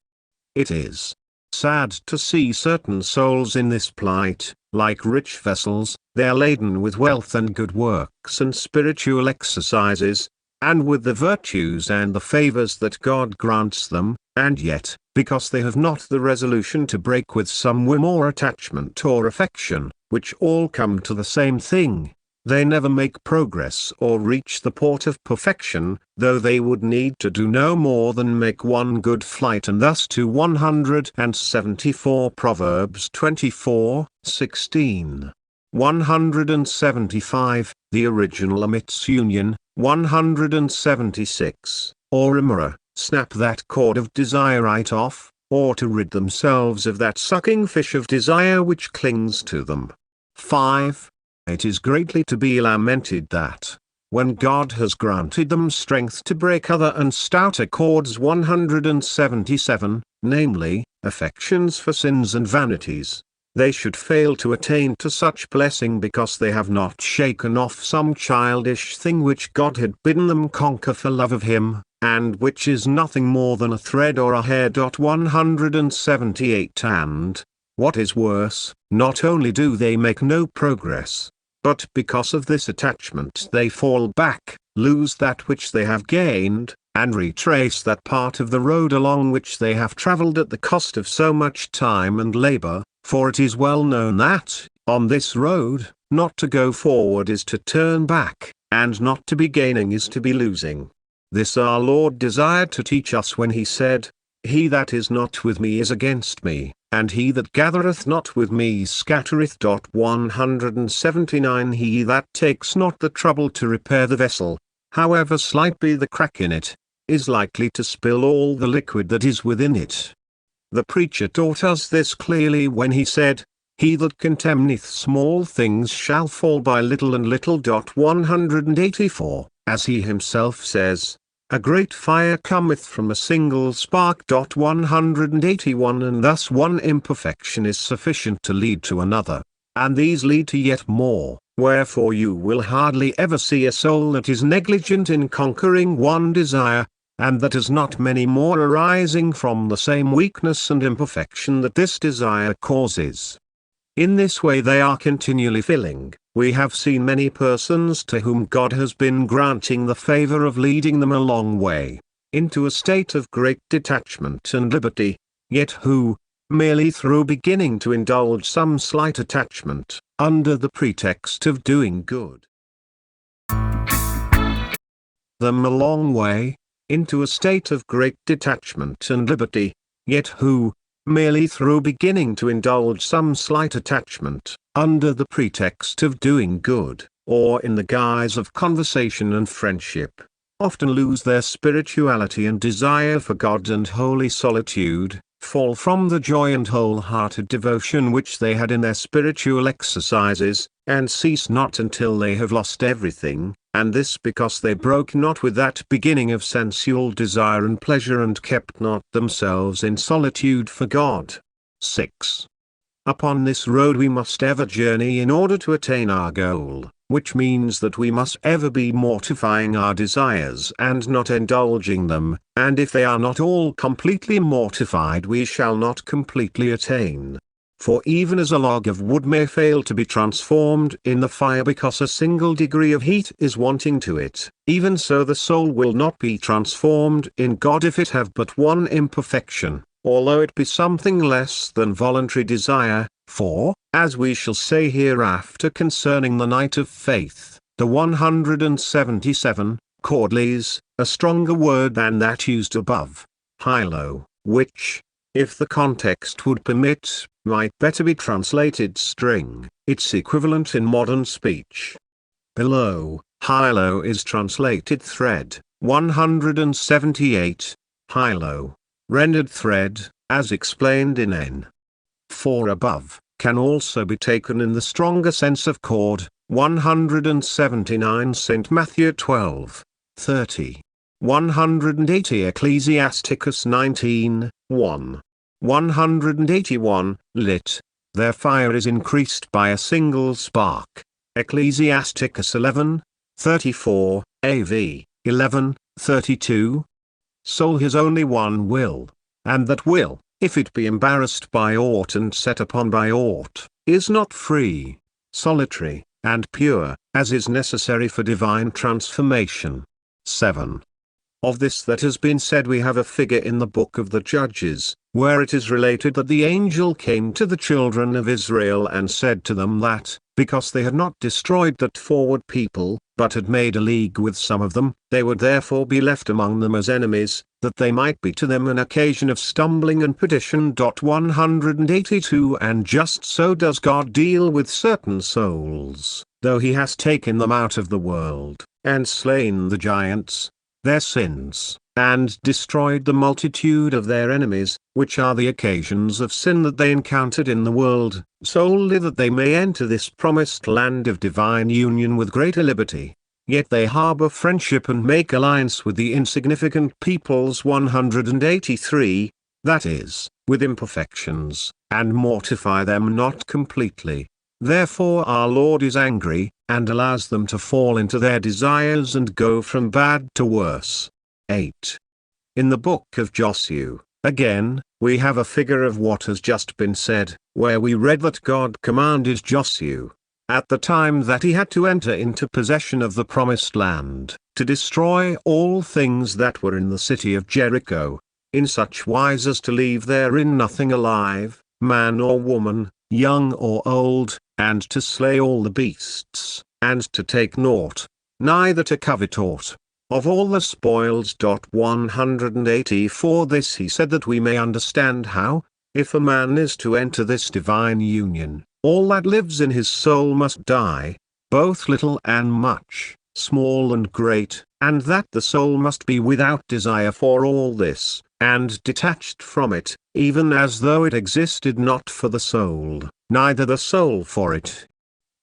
It is sad to see certain souls in this plight. Like rich vessels, they are laden with wealth and good works and spiritual exercises, and with the virtues and the favors that God grants them, and yet, because they have not the resolution to break with some whim or attachment or affection, which all come to the same thing, they never make progress or reach the port of perfection, though they would need to do no more than make one good flight. And thus to 174 Proverbs 24:16. 175, the original omits union. 176, or Imra, snap that cord of desire right off, or to rid themselves of that sucking fish of desire which clings to them. 5. It is greatly to be lamented that, when God has granted them strength to break other and stouter cords 177, namely, affections for sins and vanities, they should fail to attain to such blessing because they have not shaken off some childish thing which God had bidden them conquer for love of Him, and which is nothing more than a thread or a hair. 178 And, what is worse, not only do they make no progress, but because of this attachment they fall back, lose that which they have gained, and retrace that part of the road along which they have travelled at the cost of so much time and labour, for it is well known that, on this road, not to go forward is to turn back, and not to be gaining is to be losing. This our Lord desired to teach us when He said, "He that is not with me is against me, and he that gathereth not with me scattereth." 179 He that takes not the trouble to repair the vessel, however slight be the crack in it, is likely to spill all the liquid that is within it. The preacher taught us this clearly when he said, "He that contemneth small things shall fall by little and little." 184, as he himself says, "A great fire cometh from a single spark." 181 And thus one imperfection is sufficient to lead to another, and these lead to yet more, wherefore you will hardly ever see a soul that is negligent in conquering one desire, and that has not many more arising from the same weakness and imperfection that this desire causes. In this way they are continually filling. We have seen many persons to whom God has been granting the favor of leading them a long way, into a state of great detachment and liberty, yet who, merely through beginning to indulge some slight attachment, under the pretext of doing good, them a long way, into a state of great detachment and liberty, yet who, merely through beginning to indulge some slight attachment, under the pretext of doing good, or in the guise of conversation and friendship, often lose their spirituality and desire for God and holy solitude, fall from the joy and wholehearted devotion which they had in their spiritual exercises, and cease not until they have lost everything, and this because they broke not with that beginning of sensual desire and pleasure and kept not themselves in solitude for God. 6. Upon this road we must ever journey in order to attain our goal, which means that we must ever be mortifying our desires and not indulging them, and if they are not all completely mortified we shall not completely attain. For even as a log of wood may fail to be transformed in the fire because a single degree of heat is wanting to it, even so the soul will not be transformed in God if it have but one imperfection, although it be something less than voluntary desire, for, as we shall say hereafter concerning the night of faith, the 177, chordales, a stronger word than that used above, hylo, which, if the context would permit, might better be translated string, its equivalent in modern speech. Below, hylo is translated thread, 178, hylo, rendered thread, as explained in N. 4 above, can also be taken in the stronger sense of cord, 179 St. Matthew 12, 30. 180 Ecclesiasticus 19, 1. 181, lit. Their fire is increased by a single spark. Ecclesiasticus 11, 34, AV, 11, 32. Soul has only one will, and that will, if it be embarrassed by aught and set upon by aught, is not free, solitary, and pure, as is necessary for divine transformation. 7. Of this that has been said we have a figure in the book of the Judges, where it is related that the angel came to the children of Israel and said to them that, because they had not destroyed that forward people, but had made a league with some of them, they would therefore be left among them as enemies, that they might be to them an occasion of stumbling and perdition. 182 And just so does God deal with certain souls, though he has taken them out of the world, and slain the giants, their sins, and destroyed the multitude of their enemies, which are the occasions of sin that they encountered in the world, solely that they may enter this promised land of divine union with greater liberty. Yet they harbor friendship and make alliance with the insignificant peoples. 183, that is, with imperfections, and mortify them not completely. Therefore our Lord is angry, and allows them to fall into their desires and go from bad to worse. 8. In the book of Joshua, again, we have a figure of what has just been said, where we read that God commanded Joshua, at the time that he had to enter into possession of the promised land, to destroy all things that were in the city of Jericho, in such wise as to leave therein nothing alive, man or woman, young or old, and to slay all the beasts, and to take naught, neither to covet aught, of all the spoils. 184 This he said that we may understand how, if a man is to enter this divine union, all that lives in his soul must die, both little and much, small and great, and that the soul must be without desire for all this, and detached from it, even as though it existed not for the soul, neither the soul for it.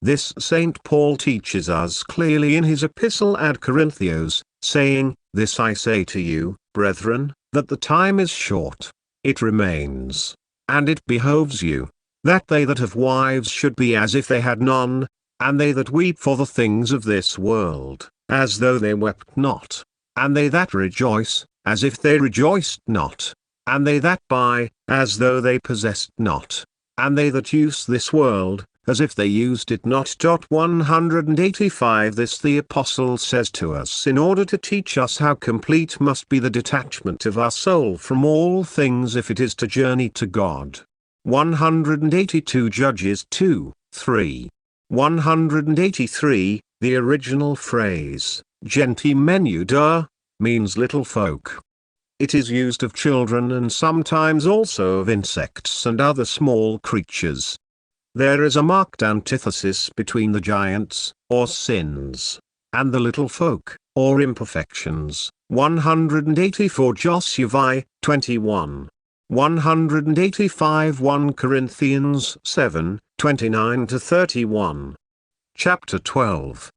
This St. Paul teaches us clearly in his epistle ad Corinthios, saying, This I say to you, brethren, that the time is short. It remains, and it behoves you, that they that have wives should be as if they had none, and they that weep for the things of this world, as though they wept not, and they that rejoice, as if they rejoiced not, and they that buy, as though they possessed not, and they that use this world, as if they used it not. 185 This the Apostle says to us in order to teach us how complete must be the detachment of our soul from all things if it is to journey to God. 182 Judges 2, 3. 183, the original phrase, genti menuda, means little folk. It is used of children and sometimes also of insects and other small creatures. There is a marked antithesis between the giants, or sins, and the little folk, or imperfections. 184 Joshua 21. 185 1 Corinthians 7, 29-31. Chapter 12.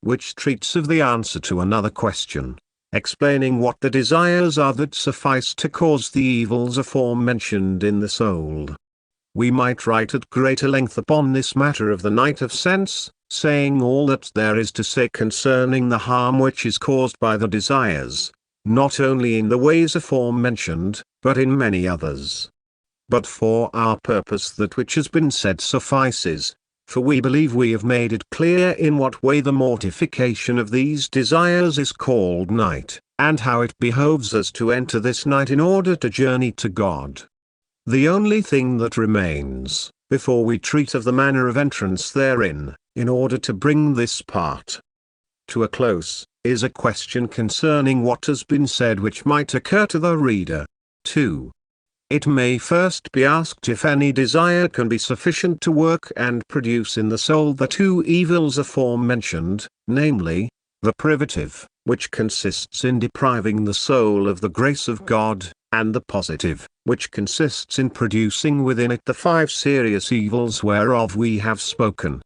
Which treats of the answer to another question, explaining what the desires are that suffice to cause the evils aforementioned in the soul. We might write at greater length upon this matter of the night of sense, saying all that there is to say concerning the harm which is caused by the desires, not only in the ways aforementioned, but in many others. But for our purpose that which has been said suffices, for we believe we have made it clear in what way the mortification of these desires is called night, and how it behoves us to enter this night in order to journey to God. The only thing that remains, before we treat of the manner of entrance therein, in order to bring this part to a close, is a question concerning what has been said which might occur to the reader. 2. It may first be asked if any desire can be sufficient to work and produce in the soul the two evils aforementioned, namely, the privative, which consists in depriving the soul of the grace of God, and the positive, which consists in producing within it the 5 serious evils whereof we have spoken.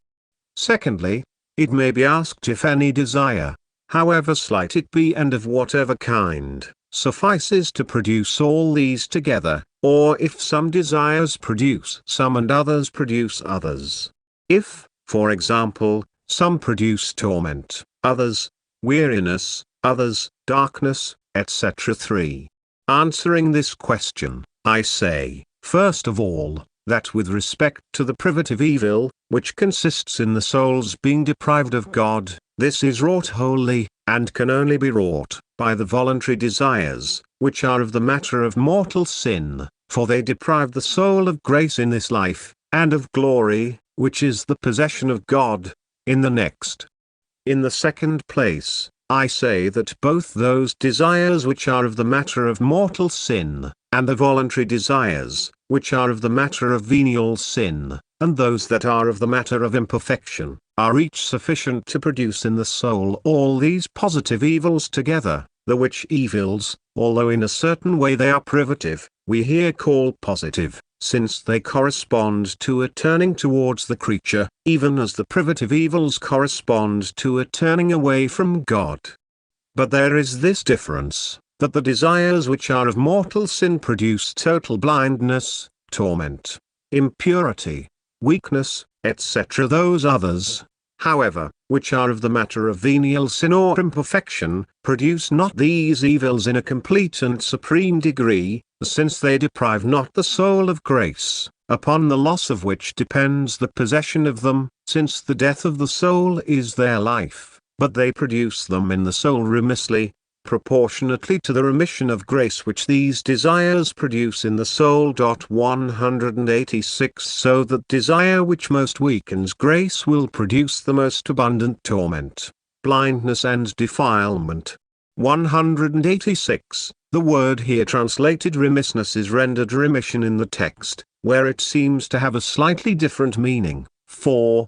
Secondly, it may be asked if any desire, however slight it be and of whatever kind, suffices to produce all these together, or if some desires produce some and others produce others. If, for example, some produce torment, others weariness, others darkness, etc. 3. Answering this question, I say, first of all, that with respect to the privative evil, which consists in the soul's being deprived of God, this is wrought wholly, and can only be wrought, by the voluntary desires, which are of the matter of mortal sin, for they deprive the soul of grace in this life, and of glory, which is the possession of God, in the next. In the second place, I say that both those desires which are of the matter of mortal sin, and the voluntary desires, which are of the matter of venial sin, and those that are of the matter of imperfection, are each sufficient to produce in the soul all these positive evils together, the which evils, although in a certain way they are privative, we here call positive, since they correspond to a turning towards the creature, even as the privative evils correspond to a turning away from God. But there is this difference, that the desires which are of mortal sin produce total blindness, torment, impurity, weakness, etc. Those others, however, which are of the matter of venial sin or imperfection, produce not these evils in a complete and supreme degree, since they deprive not the soul of grace, upon the loss of which depends the possession of them, since the death of the soul is their life, but they produce them in the soul remissly, proportionately to the remission of grace which these desires produce in the soul. 186 So that desire which most weakens grace will produce the most abundant torment, blindness and defilement. 186 The word here translated remissness is rendered remission in the text, where it seems to have a slightly different meaning. 4.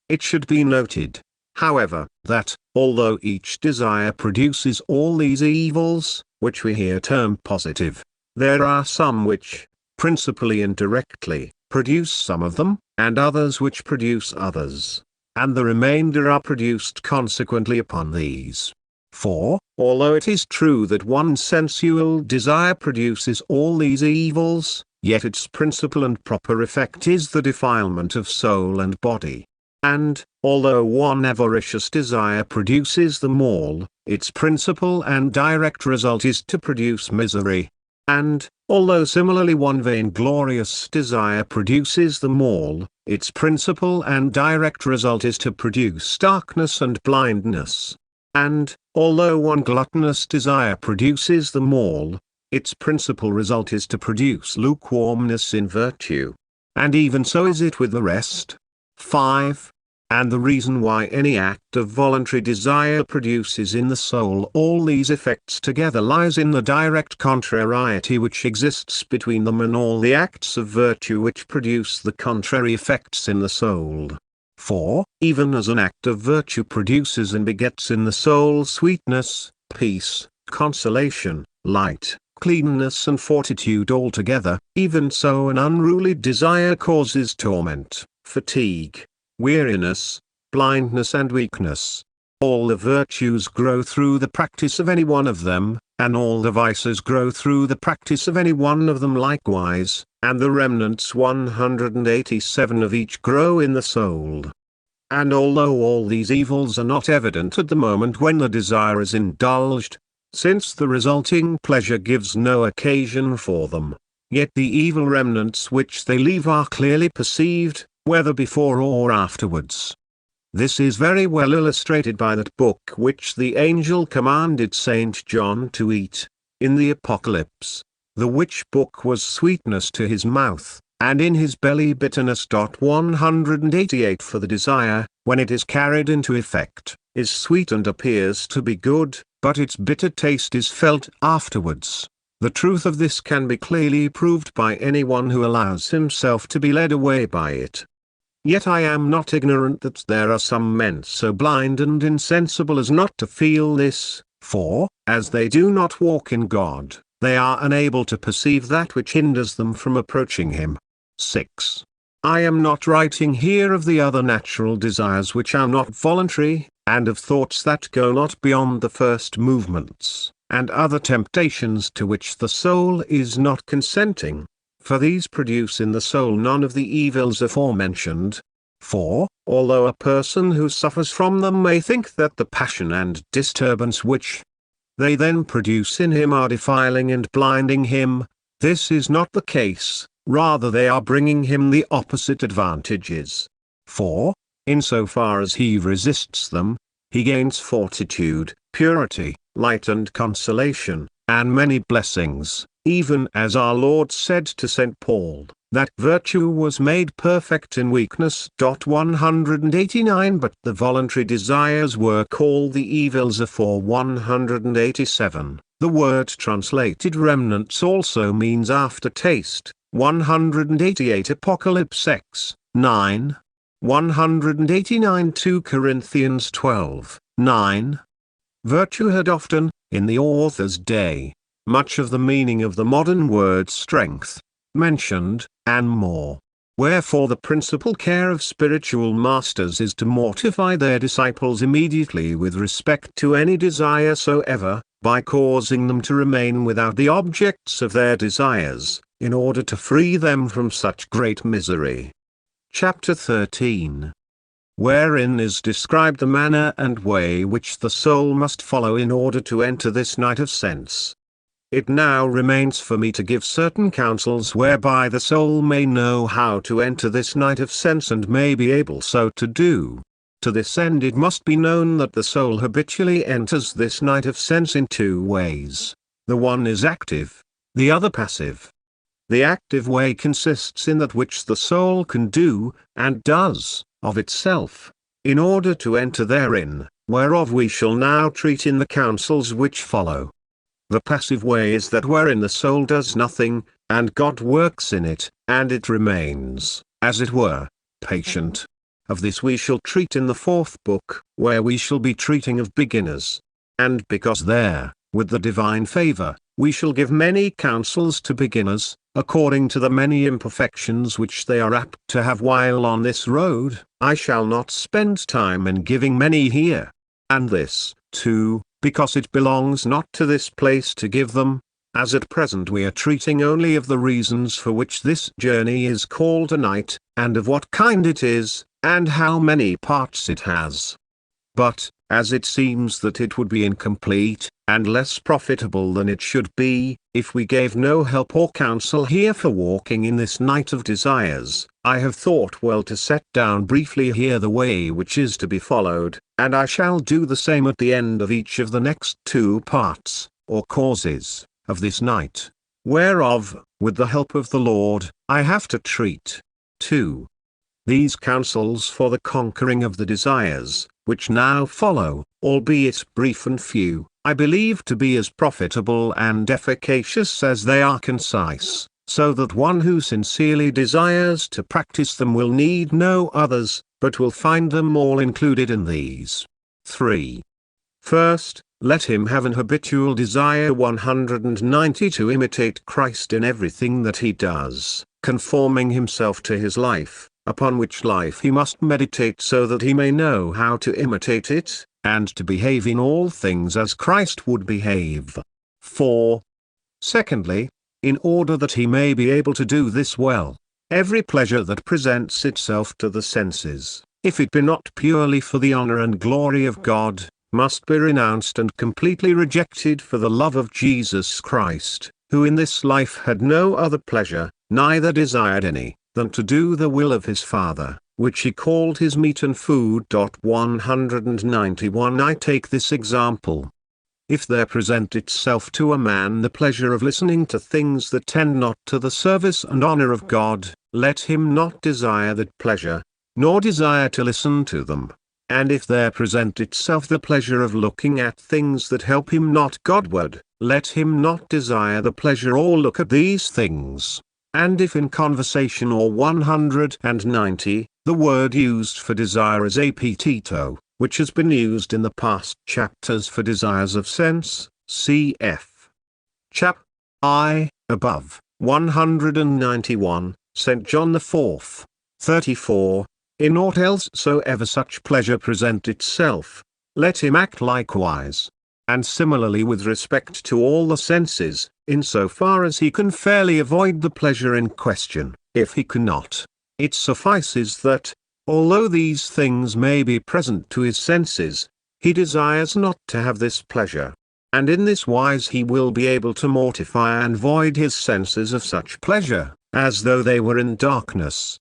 It should be noted, however, that, although each desire produces all these evils, which we here term positive, there are some which, principally and directly, produce some of them, and others which produce others, and the remainder are produced consequently upon these. For, although it is true that one sensual desire produces all these evils, yet its principal and proper effect is the defilement of soul and body. And, although one avaricious desire produces them all, its principal and direct result is to produce misery. And, although similarly one vainglorious desire produces them all, its principal and direct result is to produce darkness and blindness. And, although one gluttonous desire produces them all, its principal result is to produce lukewarmness in virtue. And even so is it with the rest. 5. And the reason why any act of voluntary desire produces in the soul all these effects together lies in the direct contrariety which exists between them and all the acts of virtue which produce the contrary effects in the soul. For, even as an act of virtue produces and begets in the soul sweetness, peace, consolation, light, cleanness and fortitude altogether, even so an unruly desire causes torment, fatigue, weariness, blindness and weakness. All the virtues grow through the practice of any one of them, and all the vices grow through the practice of any one of them likewise, and the remnants 187 of each grow in the soul. And although all these evils are not evident at the moment when the desire is indulged, since the resulting pleasure gives no occasion for them, yet the evil remnants which they leave are clearly perceived, whether before or afterwards. This is very well illustrated by that book which the angel commanded Saint John to eat, in the Apocalypse, the which book was sweetness to his mouth, and in his belly bitterness. 188 For the desire, when it is carried into effect, is sweet and appears to be good, but its bitter taste is felt afterwards. The truth of this can be clearly proved by anyone who allows himself to be led away by it. Yet I am not ignorant that there are some men so blind and insensible as not to feel this, for, as they do not walk in God, they are unable to perceive that which hinders them from approaching Him. 6. I am not writing here of the other natural desires which are not voluntary, and of thoughts that go not beyond the first movements, and other temptations to which the soul is not consenting. For these produce in the soul none of the evils aforementioned. For, although a person who suffers from them may think that the passion and disturbance which they then produce in him are defiling and blinding him, this is not the case, rather they are bringing him the opposite advantages. For, in so far as he resists them, he gains fortitude, purity, light and consolation, and many blessings. Even as our Lord said to St. Paul, that virtue was made perfect in weakness. 189 But the voluntary desires were called the evils afore. 187 The word translated remnants also means aftertaste. 188 Apocalypse X, 9. 189 2 Corinthians 12, 9. Virtue had often, in the author's day, much of the meaning of the modern word strength, mentioned, and more. Wherefore the principal care of spiritual masters is to mortify their disciples immediately with respect to any desire soever, by causing them to remain without the objects of their desires, in order to free them from such great misery. Chapter 13. Wherein is described the manner and way which the soul must follow in order to enter this night of sense. It now remains for me to give certain counsels whereby the soul may know how to enter this night of sense and may be able so to do. To this end it must be known that the soul habitually enters this night of sense in two ways. The one is active, the other passive. The active way consists in that which the soul can do, and does, of itself, in order to enter therein, whereof we shall now treat in the counsels which follow. The passive way is that wherein the soul does nothing, and God works in it, and it remains, as it were, patient. Of this we shall treat in the fourth book, where we shall be treating of beginners. And because there, with the divine favor, we shall give many counsels to beginners, according to the many imperfections which they are apt to have while on this road, I shall not spend time in giving many here. And this, too, because it belongs not to this place to give them, as at present we are treating only of the reasons for which this journey is called a night, and of what kind it is, and how many parts it has. But, as it seems that it would be incomplete, and less profitable than it should be, if we gave no help or counsel here for walking in this night of desires, I have thought well to set down briefly here the way which is to be followed, and I shall do the same at the end of each of the next two parts, or causes, of this night, whereof, with the help of the Lord, I have to treat. 2. These counsels for the conquering of the desires, which now follow, albeit brief and few, I believe to be as profitable and efficacious as they are concise, so that one who sincerely desires to practice them will need no others, but will find them all included in these. 3. First, let him have an habitual desire 190 to imitate Christ in everything that he does, conforming himself to his life, upon which life he must meditate so that he may know how to imitate it, and to behave in all things as Christ would behave. 4. Secondly, in order that he may be able to do this well, every pleasure that presents itself to the senses, if it be not purely for the honor and glory of God, must be renounced and completely rejected for the love of Jesus Christ, who in this life had no other pleasure, neither desired any, than to do the will of his Father, which he called his meat and food. 191 I take this example. If there present itself to a man the pleasure of listening to things that tend not to the service and honor of God, let him not desire that pleasure, nor desire to listen to them. And if there present itself the pleasure of looking at things that help him not Godward, let him not desire the pleasure or look at these things. And if in conversation or 190, the word used for desire is appetito, which has been used in the past chapters for desires of sense, cf. Chap. I, above, 191, St. John the 4th, 34, in aught else soever such pleasure present itself, let him act likewise. And similarly with respect to all the senses, in so far as he can fairly avoid the pleasure in question. If he cannot, it suffices that, although these things may be present to his senses, he desires not to have this pleasure. And in this wise he will be able to mortify and void his senses of such pleasure, as though they were in darkness.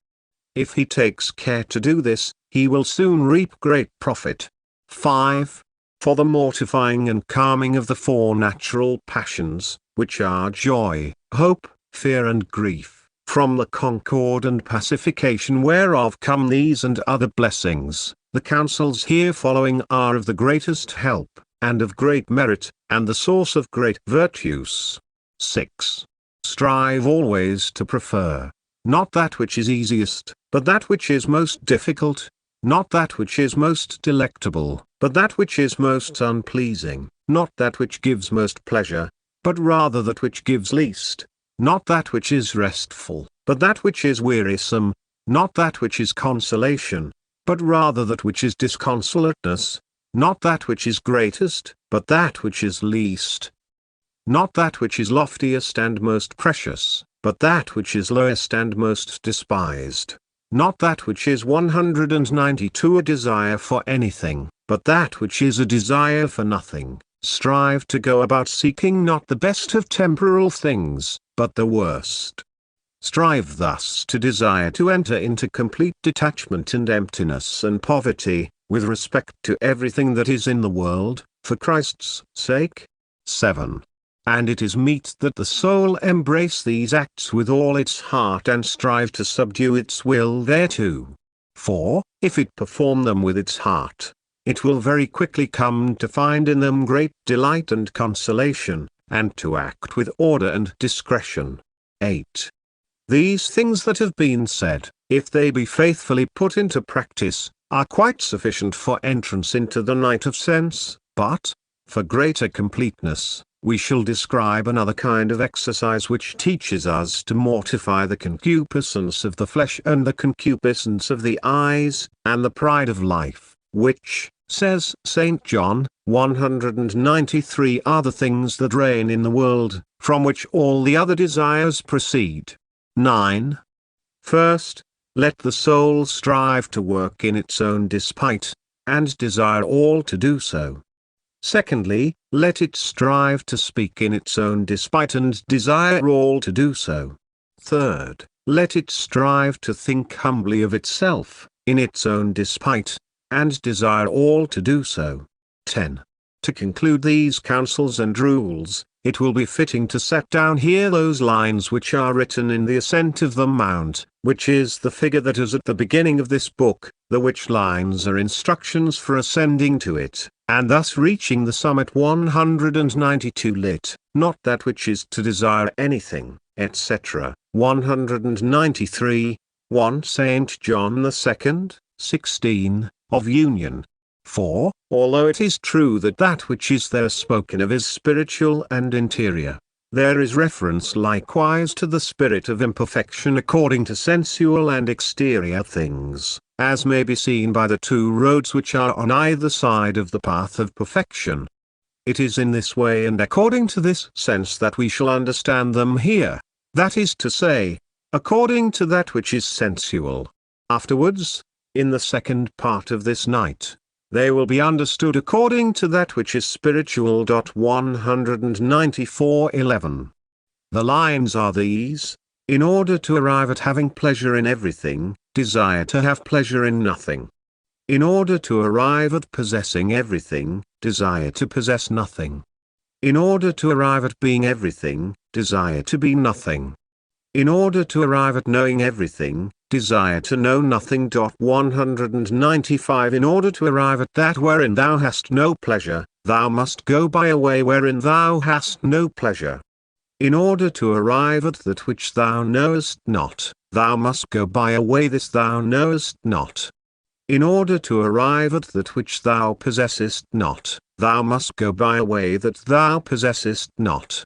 If he takes care to do this, he will soon reap great profit. 5. For the mortifying and calming of the four natural passions, which are joy, hope, fear and grief, from the concord and pacification whereof come these and other blessings, the counsels here following are of the greatest help, and of great merit, and the source of great virtues. 6. Strive always to prefer, not that which is easiest, but that which is most difficult, not that which is most delectable, but that which is most unpleasing, not that which gives most pleasure, but rather that which gives least, not that which is restful, but that which is wearisome, not that which is consolation, but rather that which is disconsolateness, not that which is greatest, but that which is least, not that which is loftiest and most precious, but that which is lowest and most despised, not that which is 192 a desire for anything, but that which is a desire for nothing. Strive to go about seeking not the best of temporal things, but the worst. Strive thus to desire to enter into complete detachment and emptiness and poverty, with respect to everything that is in the world, for Christ's sake. 7. And it is meet that the soul embrace these acts with all its heart and strive to subdue its will thereto. For, if it perform them with its heart, it will very quickly come to find in them great delight and consolation, and to act with order and discretion. 8. These things that have been said, if they be faithfully put into practice, are quite sufficient for entrance into the night of sense, but, for greater completeness, we shall describe another kind of exercise which teaches us to mortify the concupiscence of the flesh and the concupiscence of the eyes, and the pride of life, which, says St. John, 193 are the things that reign in the world, from which all the other desires proceed. 9. First, let the soul strive to work in its own despite, and desire all to do so. Secondly, let it strive to speak in its own despite and desire all to do so. Third, let it strive to think humbly of itself, in its own despite, and desire all to do so. 10. To conclude these counsels and rules, it will be fitting to set down here those lines which are written in the Ascent of the Mount, which is the figure that is at the beginning of this book, the which lines are instructions for ascending to it, and thus reaching the summit. 192 lit. Not that which is to desire anything, etc. 193, 1 St. John the 2nd, 16, of union. For, although it is true that that which is there spoken of is spiritual and interior, There is reference likewise to the spirit of imperfection according to sensual and exterior things, as may be seen by the two roads which are on either side of the path of perfection. It is in this way and according to this sense that we shall understand them here, that is to say, according to that which is sensual. Afterwards, in the second part of this night, they will be understood according to that which is spiritual. 194:11. The lines are these: in order to arrive at having pleasure in everything, desire to have pleasure in nothing. In order to arrive at possessing everything, desire to possess nothing. In order to arrive at being everything, desire to be nothing. In order to arrive at knowing everything, desire to know nothing. 195. In order to arrive at that wherein thou hast no pleasure, thou must go by a way wherein thou hast no pleasure. In order to arrive at that which thou knowest not, thou must go by a way this thou knowest not. In order to arrive at that which thou possessest not, thou must go by a way that thou possessest not.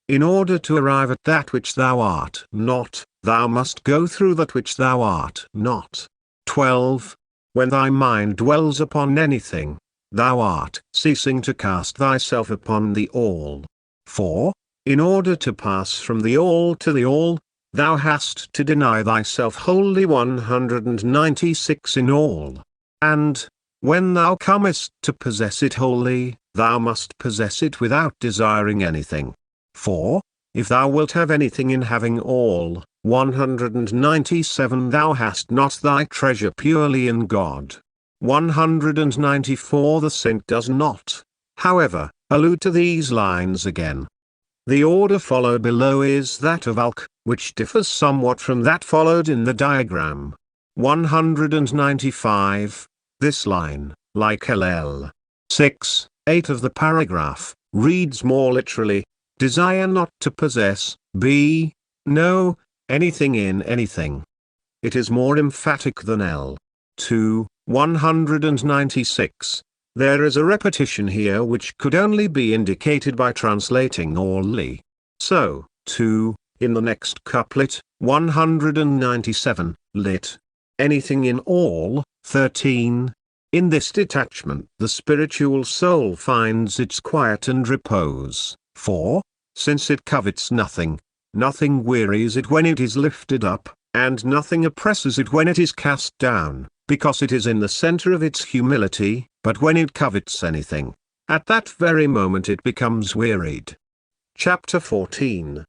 In order to arrive at that which thou art not, thou must go through that which thou art not. 12. When thy mind dwells upon anything, thou art ceasing to cast thyself upon the all. For, in order to pass from the all to the all, thou hast to deny thyself wholly. 196. In all. And, when thou comest to possess it wholly, thou must possess it without desiring anything. For, if thou wilt have anything in having all, 197. Thou hast not thy treasure purely in God. 194. The saint does not, however, allude to these lines again. The order followed below is that of Alk, which differs somewhat from that followed in the diagram. 195. This line, like LL 6, 8 of the paragraph, reads more literally: desire not to possess, know, anything in anything. It is more emphatic than L. 2, 196. There is a repetition here which could only be indicated by translating orally. So, 2, in the next couplet, 197, lit. Anything in all, 13. In this detachment the spiritual soul finds its quiet and repose, for, since it covets nothing, nothing wearies it when it is lifted up, and nothing oppresses it when it is cast down, because it is in the center of its humility. But when it covets anything, at that very moment it becomes wearied. Chapter 14.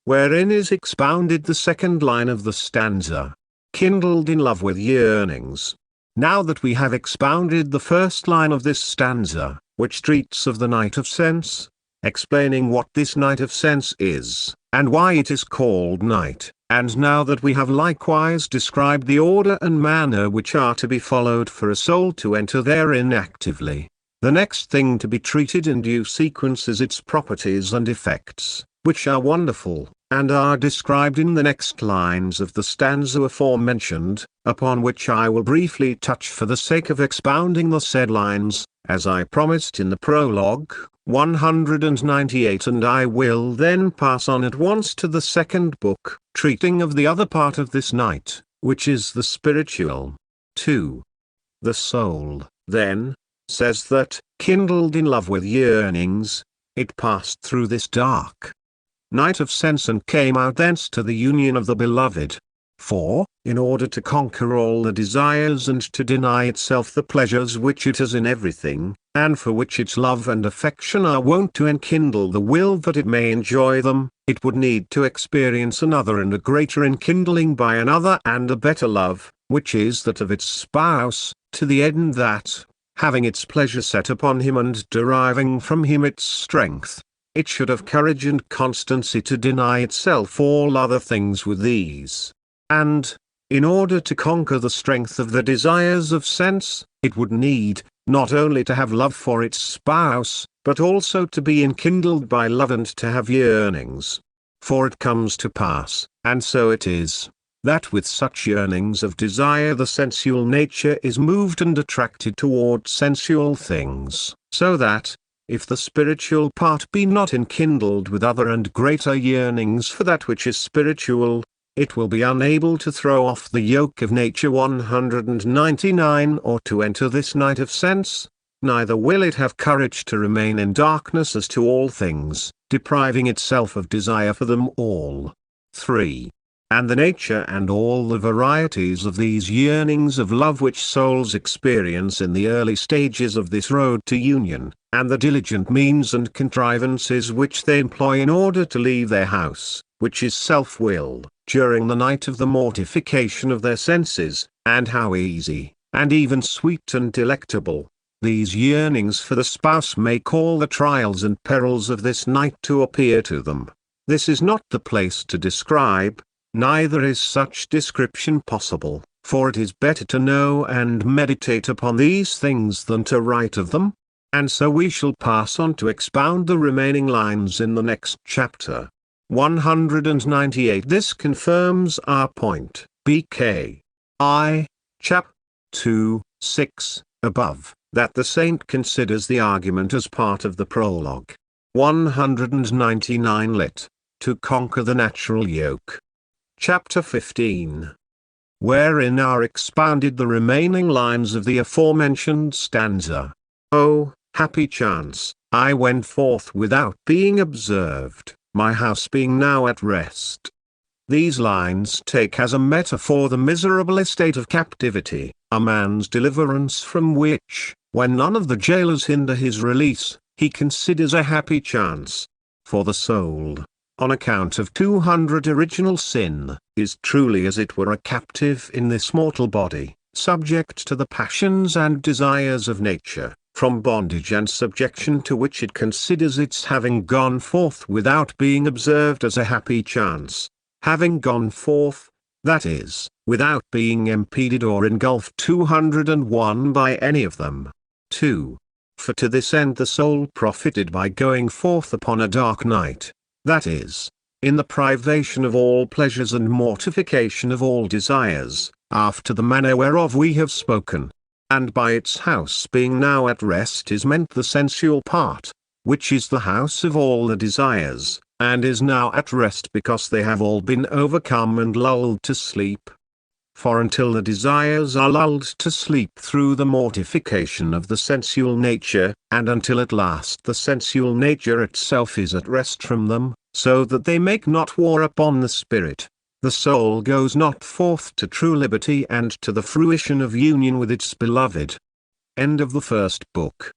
Wherein is expounded the second line of the stanza, kindled in love with yearnings. Now that we have expounded the first line of this stanza, which treats of the night of sense, explaining what this night of sense is, and why it is called night, and now that we have likewise described the order and manner which are to be followed for a soul to enter therein actively, the next thing to be treated in due sequence is its properties and effects, which are wonderful, and are described in the next lines of the stanza aforementioned, upon which I will briefly touch for the sake of expounding the said lines, as I promised in the prologue, 198, and I will then pass on at once to the second book, treating of the other part of this night, which is the spiritual. 2. The soul, then, says that, kindled in love with yearnings, it passed through this dark night of sense and came out thence to the union of the beloved. For, in order to conquer all the desires and to deny itself the pleasures which it has in everything, and for which its love and affection are wont to enkindle the will that it may enjoy them, it would need to experience another and a greater enkindling by another and a better love, which is that of its spouse, to the end that, having its pleasure set upon him and deriving from him its strength, it should have courage and constancy to deny itself all other things with these. And, in order to conquer the strength of the desires of sense, it would need, not only to have love for its spouse, but also to be enkindled by love and to have yearnings. For it comes to pass, and so it is, that with such yearnings of desire the sensual nature is moved and attracted toward sensual things, so that, if the spiritual part be not enkindled with other and greater yearnings for that which is spiritual, it will be unable to throw off the yoke of nature 199 or to enter this night of sense, neither will it have courage to remain in darkness as to all things, depriving itself of desire for them all. 3. And the nature and all the varieties of these yearnings of love which souls experience in the early stages of this road to union, and the diligent means and contrivances which they employ in order to leave their house, which is self-will, during the night of the mortification of their senses, and how easy, and even sweet and delectable, these yearnings for the spouse make all the trials and perils of this night to appear to them. This is not the place to describe, neither is such description possible, for it is better to know and meditate upon these things than to write of them. And so we shall pass on to expound the remaining lines in the next chapter. 198. This confirms our point, BK. Chap. 2, 6, above, that the saint considers the argument as part of the prologue. 199 lit. To conquer the natural yoke. Chapter 15. Wherein are expounded the remaining lines of the aforementioned stanza. Oh, happy chance, I went forth without being observed, my house being now at rest. These lines take as a metaphor the miserable estate of captivity, a man's deliverance from which, when none of the jailers hinder his release, he considers a happy chance. For the soul, on account of 200 original sin, is truly as it were a captive in this mortal body, subject to the passions and desires of nature, from bondage and subjection to which it considers its having gone forth without being observed as a happy chance, having gone forth, that is, without being impeded or engulfed 201 by any of them. 2. For to this end the soul profited by going forth upon a dark night, that is, in the privation of all pleasures and mortification of all desires, after the manner whereof we have spoken. And by its house being now at rest is meant the sensual part, which is the house of all the desires, and is now at rest because they have all been overcome and lulled to sleep. For until the desires are lulled to sleep through the mortification of the sensual nature, and until at last the sensual nature itself is at rest from them, so that they make not war upon the spirit, the soul goes not forth to true liberty and to the fruition of union with its beloved. End of the first book.